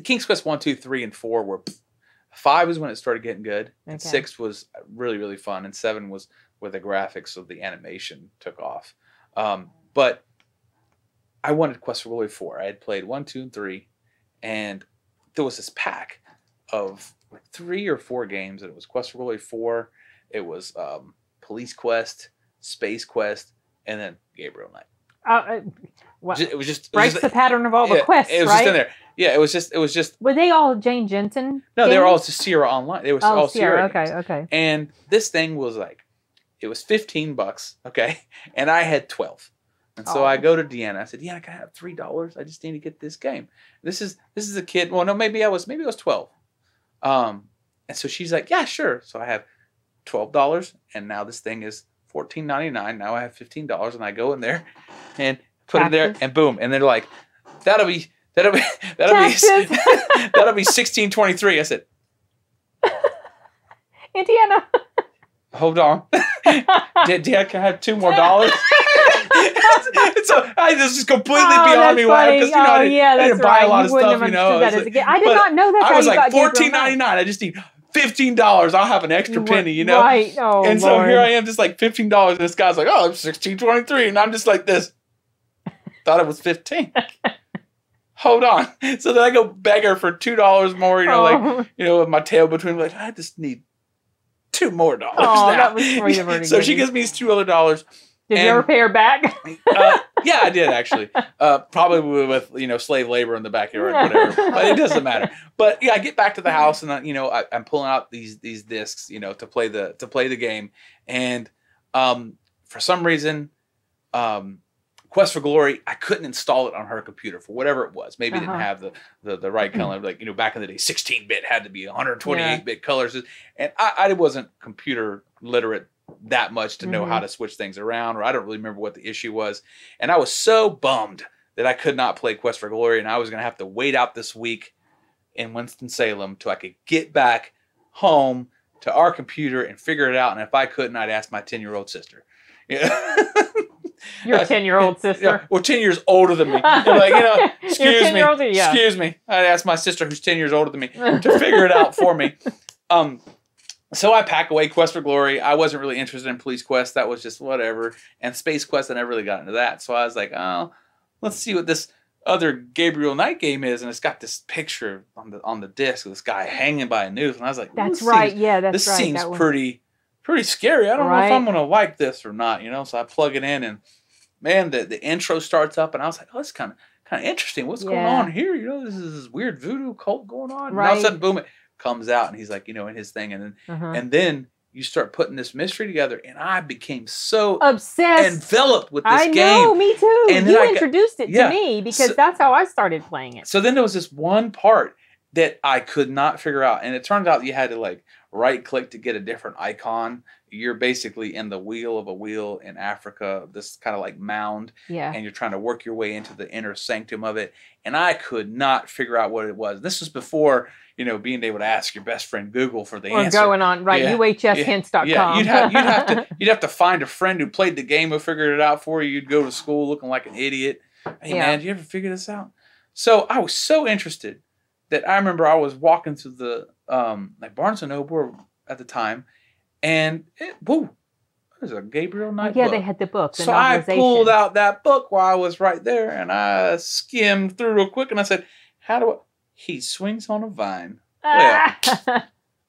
King's Quest 1, 2, 3, and 4 were. 5 is when it started getting good, and 6 was really, really fun, and 7 was where the graphics of the animation took off. But I wanted Quest for Glory 4. I had played 1, 2, and 3, and there was this pack of like 3 or 4 games, and it was Quest for Glory 4, it was Police Quest, Space Quest, and then Gabriel Knight. It was just breaks the pattern of all the quests. It was just in there. Yeah, it was just. Were they all Jane Jensen? No, games? They were all Sierra Online. They were all Sierra. Okay. And this thing was it was $15. Okay, and I had 12. And so I go to Deanna. I said, "Deanna, can I have $3? I just need to get this game. This is a kid. Well, no, maybe I was 12. And so she's like, "Yeah, sure." So I have $12, and now this thing is $14.99. Now I have $15, and I go in there and put it there, and boom, and they're like, "That'll be $16.23." I said, Indiana. Hold on. Dad, can I have $2 more? So this is completely beyond me. Because I didn't buy a lot of stuff. I did not know that. I was like $14.99. I just need $15. I'll have an extra penny. Right. Oh, and so here I am, just like $15. And this guy's like, "Oh, it's $16.23," and I'm just like this. Thought it was $15. Hold on. So then I go beg her for $2 more. With my tail between me, like, I just need $2 more now. That was sweet of her. So she gives me $2 other. Did you ever pay her back? Yeah, I did actually. Probably with slave labor in the backyard, or whatever. But it doesn't matter. But yeah, I get back to the house, and I'm pulling out these discs, to play the game, and for some reason, Quest for Glory, I couldn't install it on her computer for whatever it was. Maybe it didn't have the right color. Like, back in the day, 16-bit had to be 128-bit colors. And I wasn't computer literate that much to know how to switch things around, or I don't really remember what the issue was. And I was so bummed that I could not play Quest for Glory, and I was going to have to wait out this week in Winston-Salem till I could get back home to our computer and figure it out. And if I couldn't, I'd ask my 10-year-old sister. Yeah. Your 10-year-old sister. Yeah, well, 10 years older than me. Excuse me. I'd ask my sister, who's 10 years older than me, to figure it out for me. So I pack away Quest for Glory. I wasn't really interested in Police Quest. That was just whatever. And Space Quest, I never really got into that. So I was like, oh, let's see what this other Gabriel Knight game is. And it's got this picture on the disc of this guy hanging by a noose. And I was like, that's right. This seems pretty scary. I don't know if I'm going to like this or not, So I plug it in, and man, the intro starts up, and I was like, oh, it's kind of interesting. What's going on here? This is this weird voodoo cult going on. Right. And all of a sudden, boom, it comes out, and he's like, in his thing, and then you start putting this mystery together, and I became so obsessed, enveloped with this game. I know, me too. And you introduced it to me because that's how I started playing it. So then there was this one part that I could not figure out, and it turned out you had to right click to get a different icon. You're basically in the wheel of a wheel in Africa, this kind of mound, and you're trying to work your way into the inner sanctum of it. And I could not figure out what it was. This was before, being able to ask your best friend Google for the answer. Going on, right? UHShints.com. Yeah, you'd have to find a friend who played the game who figured it out for you. You'd go to school looking like an idiot. Hey man, did you ever figure this out? So I was so interested that I remember I was walking through the Barnes & Noble at the time, and there's a Gabriel Knight book. They had the book. So I pulled out that book while I was right there, and I skimmed through real quick, and I said, He swings on a vine. Well,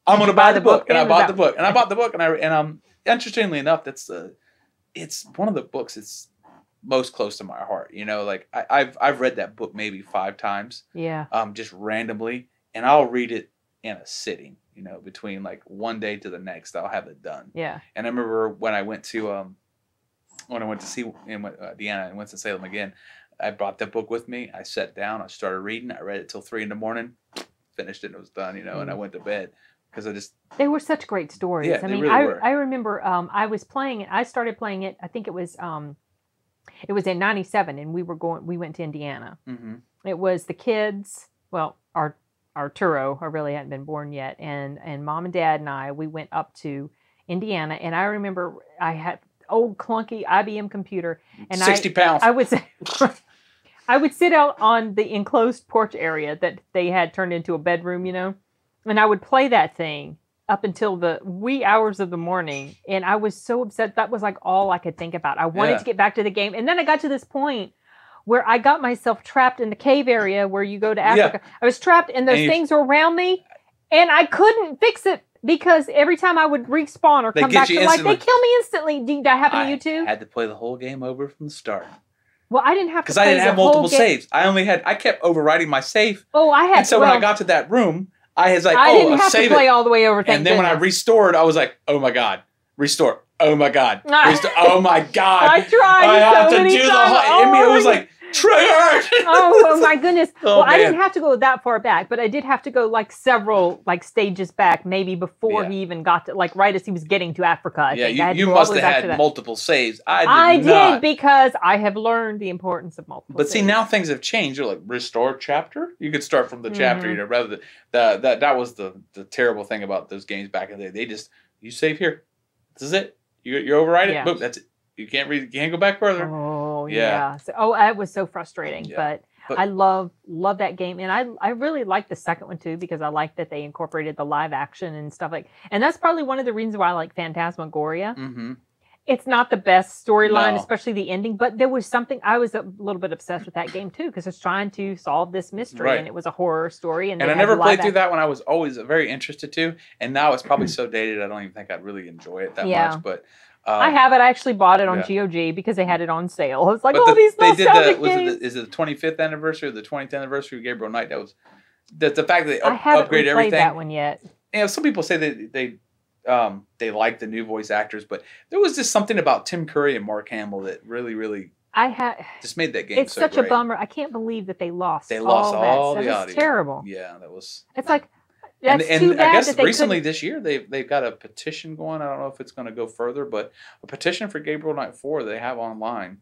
I'm going to buy the book. And I bought the book. And I bought the book. And interestingly enough, it's one of the books that's most close to my heart. You know, like I've read that book maybe 5 times. Yeah. Just randomly. And I'll read it in a sitting, you know, between like one day to the next, I'll have it done. Yeah. And I remember when I went to see Deanna and Winston-Salem again, I brought that book with me. I sat down, I started reading. I read it till 3 a.m, finished it, and it was done, you know, and I went to bed because they were such great stories. Yeah, I mean, really were. I remember I was playing it. I started playing it. I think it was in '97, and we went to Indiana. Mm-hmm. It was the kids. Well, Arturo, I really hadn't been born yet, and Mom and Dad and we went up to Indiana, and I remember I had old clunky IBM computer, and 60 pounds. I would sit out on the enclosed porch area that they had turned into a bedroom, you know, and I would play that thing up until the wee hours of the morning, and I was so upset. That was like all I could think about. I wanted to get back to the game, and then I got to this point where I got myself trapped in the cave area where you go to Africa. Yeah. I was trapped, and those things were around me, and I couldn't fix it because every time I would respawn or come back to life, they kill me instantly. Did that happen to you too? I had to play the whole game over from the start. Well, I didn't have to because I didn't have multiple saves. I kept overwriting my save. Oh, I had. And so when I got to that room, I was like, I didn't have to play all the way over. And then when I restored, I was like, oh my god, restore. Oh my god, oh my god. I tried. I have to do the whole. It was like. Triggered! Oh my goodness. Well, I didn't have to go that far back, but I did have to go like several stages back, maybe before he even got to, right as he was getting to Africa. I think. You must have had multiple saves. I did because I have learned the importance of multiple saves. But see, now things have changed. You're like, restore chapter? You could start from the chapter, you know, rather than that was the terrible thing about those games back in the day. They just, you save here. This is it. You override it. Boom, that's it. You can't go back further. Oh yeah. So, it was so frustrating. Yeah. But I love that game, and I really like the second one too because I like that they incorporated the live action and stuff and that's probably one of the reasons why I like Phantasmagoria. Mm-hmm. It's not the best storyline, especially the ending, but there was something I was a little bit obsessed with that game too because it's trying to solve this mystery, and it was a horror story. And I never played through that one. I was always very interested to, and now it's probably so dated I don't even think I'd really enjoy it that much, but. I have it. I actually bought it on GOG because they had it on sale. I was like, these nostalgic games. Is it the 25th anniversary or the 20th anniversary of Gabriel Knight? That was the fact that they upgraded everything. I haven't played that one yet. You know, some people say that they like the new voice actors, but there was just something about Tim Curry and Mark Hamill that really just made that game. It's such a bummer. I can't believe that they lost. They lost all the audio. It's terrible. Yeah, that was. It's like. And I guess recently this year they've got a petition going. I don't know if it's going to go further, but a petition for Gabriel Knight 4 they have online,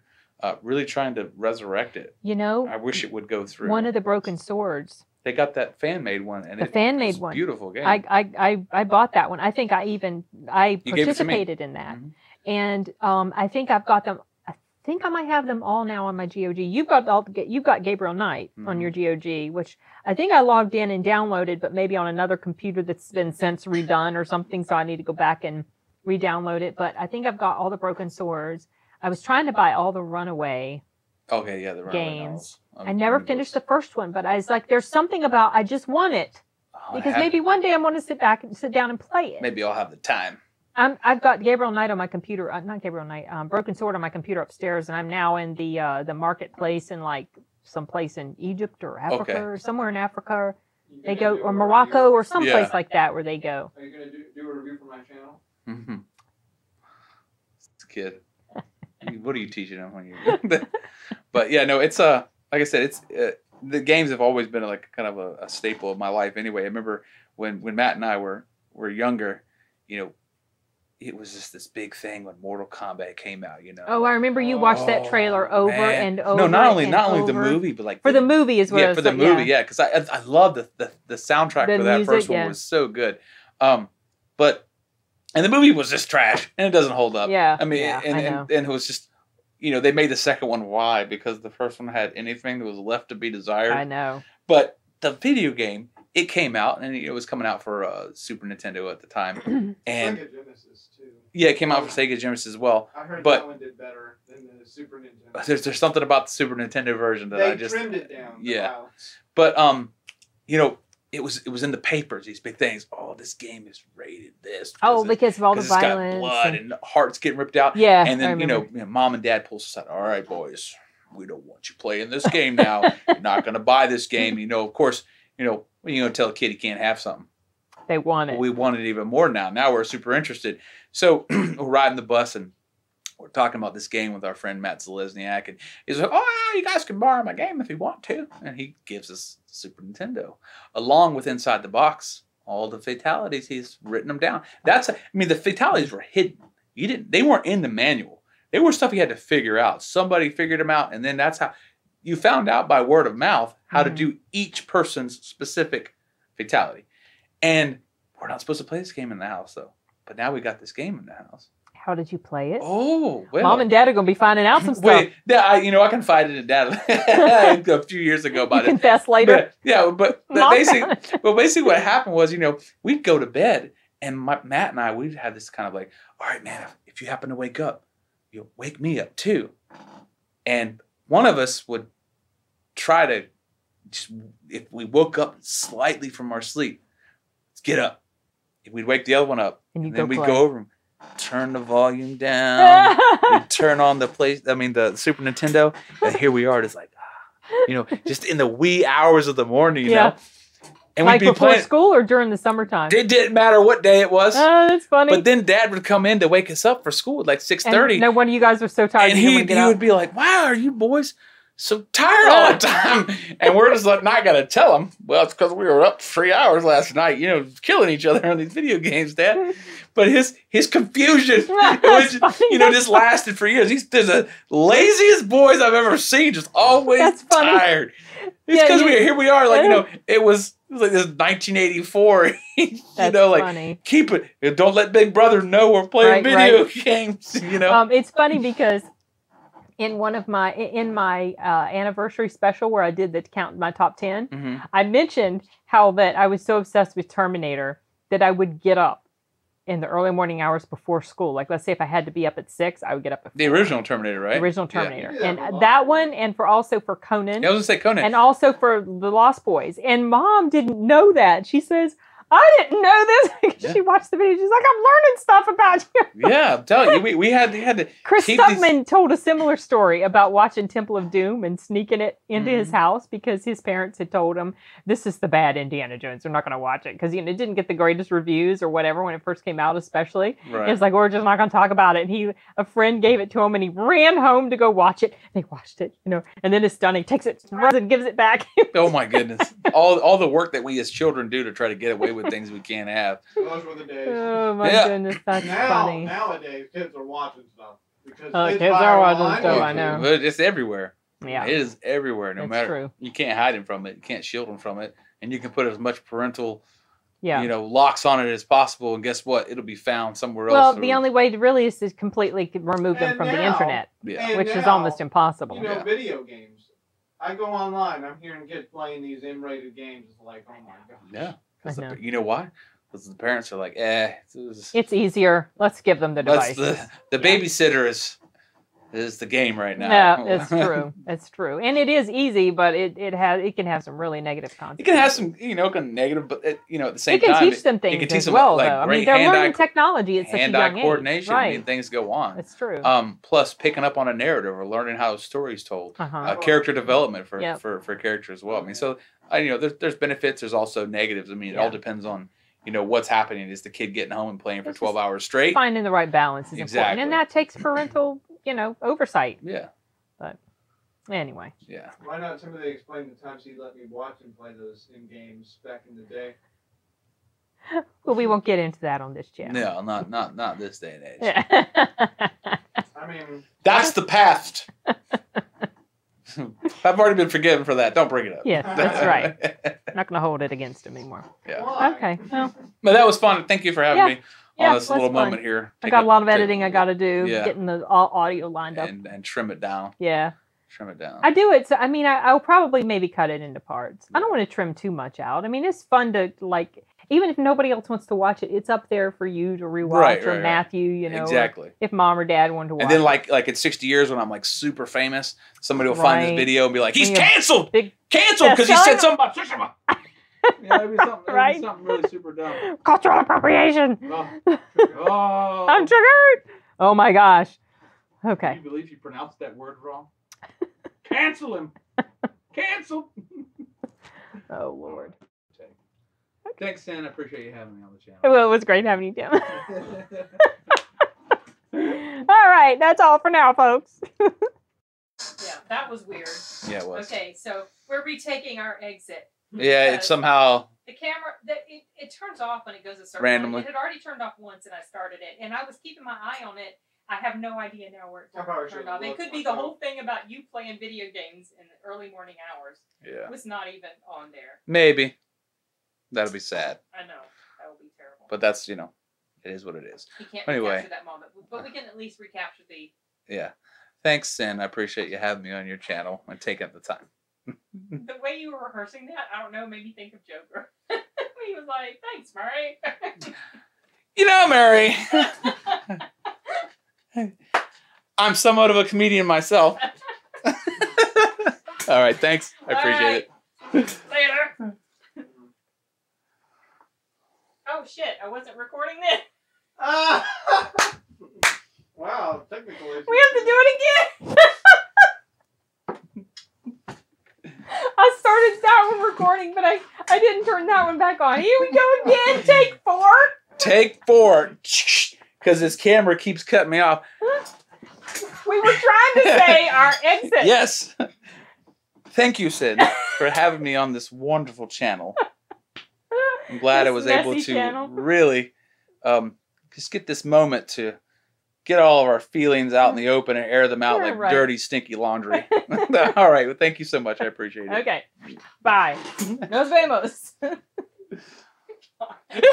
really trying to resurrect it. You know, I wish it would go through. One of the Broken Swords. They got that fan made one, and the fan made one. Beautiful game. I bought that one. I think I participated in that, and I think I've got them. I think I might have them all now on my GOG. You've got Gabriel Knight on your GOG, which I think I logged in and downloaded, but maybe on another computer that's been since redone or something. So I need to go back and re-download it. But I think I've got all the Broken Swords. I was trying to buy all the Runaway. Okay, yeah, the Runaway games. I never finished the first one, but I was like, there's something about I just want it because maybe one day I'm going to sit down and play it. Maybe I'll have the time. I've got Gabriel Knight on my computer, not Gabriel Knight, Broken Sword on my computer upstairs, and I'm now in the marketplace in like someplace in Egypt or Africa or somewhere in Africa. They go or Morocco or someplace like that where they go. Are you gonna do a review for my channel? Mm-hmm. It's a kid. What are you teaching him when you? But yeah, no, it's like I said, it's the games have always been like kind of a staple of my life. Anyway, I remember when Matt and I were younger, you know. It was just this big thing when Mortal Kombat came out, you know. Oh, I remember you watched that trailer over and over. No, not only the movie, but like for the movie as well. Yeah, for the movie, because I love the soundtrack for that first one was so good. But the movie was just trash and it doesn't hold up. Yeah, I mean, and it was just, you know, they made the second one. Why? Because the first one had anything that was left to be desired. I know. But the video game, it came out and it was coming out for Super Nintendo at the time, and Sega Genesis too. Yeah, it came out for Sega Genesis as well. I heard that one did better than the Super Nintendo. There's something about the Super Nintendo version that they trimmed it down. Yeah, but you know, it was in the papers, these big things. Oh, this game is rated this. Because of all the it's violence. got blood and hearts getting ripped out. Yeah. And then, mom and dad pulls us out. All right, boys, we don't want you playing this game now. You're not going to buy this game. Of course, when you're going to tell a kid he can't have something. They want it. Well, we want it even more now. Now we're super interested. So we're riding the bus and we're talking about this game with our friend Matt Zalesniak, and he's like, "Oh, yeah, you guys can borrow my game if you want to." And he gives us Super Nintendo, along with inside the box all the fatalities. He's written them down. The fatalities were hidden. They weren't in the manual. They were stuff you had to figure out. Somebody figured them out, and then that's how you found out by word of mouth how to do each person's specific fatality. And we're not supposed to play this game in the house, though. But now we got this game in the house. How did you play it? Oh, well. Mom and Dad are going to be finding out some stuff. Wait, I confided in Dad a few years ago about it. Confess later. But basically what happened was, we'd go to bed, and Matt and I, we'd have this kind of like, all right, man, if you happen to wake up, you'll wake me up too. And one of us would try to, if we woke up slightly from our sleep, let's get up. We'd wake the other one up, and then we'd go over and turn the volume down. We'd turn on the Super Nintendo, and here we are, just like, just in the wee hours of the morning, you know. And like we'd be before school or during the summertime? It didn't matter what day it was. Oh, that's funny. But then Dad would come in to wake us up for school at like 6:30. No wonder you guys were so tired. And he would be like, "Why are you boys so tired all the time?" And we're just like, not gonna tell him. Well, it's because we were up 3 hours last night, killing each other on these video games, Dad. But his confusion, just lasted for years. He's the laziest boys I've ever seen, just always tired. It's because here we are, like, it was like this 1984. Funny. Keep it. Don't let Big Brother know we're playing video games. It's funny because in my anniversary special where I did the count my top 10, I mentioned how that I was so obsessed with Terminator that I would get up in the early morning hours before school. Like, let's say if I had to be up at 6, I would get up at 4. The original Terminator, right? The original Terminator. Yeah. And that one, and also for Conan. I was going to say Conan. And also for The Lost Boys. And Mom didn't know that. She says, I didn't know this. She watched the video. She's like, I'm learning stuff about you. Yeah, I'm telling you, we had to. Chris Stuckman told a similar story about watching Temple of Doom and sneaking it into his house because his parents had told him, this is the bad Indiana Jones. We're not going to watch it because it didn't get the greatest reviews or whatever when it first came out, especially. Right. It was like, we're just not going to talk about it. And a friend gave it to him and he ran home to go watch it. They watched it, and then it's done. He takes it, runs and gives it back. Oh my goodness! All the work that we as children do to try to get away with things we can't have. Those were the days. Oh my goodness, that's funny. Nowadays, kids are watching stuff. Because kids are watching stuff, I know. But it's everywhere. Yeah. It is everywhere, no matter. True. You can't hide them from it. You can't shield them from it. And you can put as much parental locks on it as possible, and guess what? It'll be found somewhere else. Well, the only way to really is to completely remove them from the internet, which is almost impossible. Video games. I go online, I'm hearing kids playing these M-rated games. It's like, oh my gosh. Yeah. You know why? Because the parents are like, it's easier. Let's give them the device. The babysitter is the game right now. Yeah, it's true. It's true. And it is easy, but it can have some really negative consequences. It can have some, negative, but at the same time. It can teach them things as well, though. I mean, they're learning technology at such a young age. Hand-eye coordination, right. Things go on. It's true. Plus, picking up on a narrative or learning how a story's told. Character development for character as well. I mean, so, there's benefits. There's also negatives. I mean, it all depends on, what's happening. Is the kid getting home and playing for 12 hours straight? Finding the right balance is important. And that takes parental oversight. Yeah. But anyway. Yeah. Why not somebody explain the times he let me watch him play those in games back in the day? Well, we won't get into that on this channel. No, not this day and age. Yeah. I mean, that's the past. I've already been forgiven for that. Don't bring it up. Yes, that's right. I'm not going to hold it against him anymore. Yeah. Why? Okay. Well. But that was fun. Thank you for having me on this little moment here. I got a lot of editing I got to do, getting the audio lined up. And trim it down. Yeah. Trim it down. I do it. So, I mean, I'll probably maybe cut it into parts. I don't want to trim too much out. I mean, it's fun to, even if nobody else wants to watch it, it's up there for you to rewatch or Matthew, Exactly. If Mom or Dad wanted to watch it. And then like in 60 years when I'm super famous, somebody will find this video and be like, he's canceled! Canceled because he said something about Tsushima. Yeah, it'd be something, Right? it'd be something really super dumb. Cultural appropriation. Oh, I'm triggered. Oh my gosh. Okay. Can you believe you pronounced that word wrong? Cancel him. Cancel. Oh Lord. Thanks, Sam. I appreciate you having me on the channel. Well, it was great having you, Tim. All right, that's all for now, folks. Yeah, that was weird. Yeah, it was. Okay, so we're retaking our exit. Yeah, it's somehow the camera. It turns off when it goes a certain randomly. way. It had already turned off once, and I started it, and I was keeping my eye on it. I have no idea now where it turned off. It could be the whole thing about you playing video games in the early morning hours. Yeah. It was not even on there. Maybe. That'll be sad. I know. That would be terrible. But that's, it is what it is. You can't anyway. recapture that moment, but we can at least recapture the... Yeah. Thanks, Sin. I appreciate you having me on your channel and taking the time. The way you were rehearsing that, I don't know, made me think of Joker. He was like, thanks, Murray. Mary, I'm somewhat of a comedian myself. All right, thanks. I appreciate it. Later. Oh, shit. I wasn't recording this. Wow, technical issue. We have to do it again. I started that one recording, but I didn't turn that one back on. Here we go again. Take 4. Take 4. Because this camera keeps cutting me off. We were trying to say our exit. Yes. Thank you, Sid, for having me on this wonderful channel. I'm glad I was able to really just get this moment to get all of our feelings out in the open and air them out like dirty, stinky laundry. All right. Well, thank you so much. I appreciate it. Okay. Bye. Nos vemos. It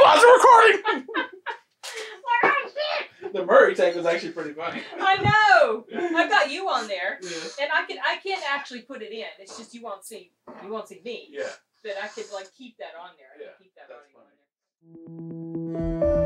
wasn't recording! The Murray tank was actually pretty funny. I know. I've got you on there, Yeah. and I can't actually put it in. It's just you won't see me. Yeah. But I could keep that on there. I Yeah, can keep that that's on there.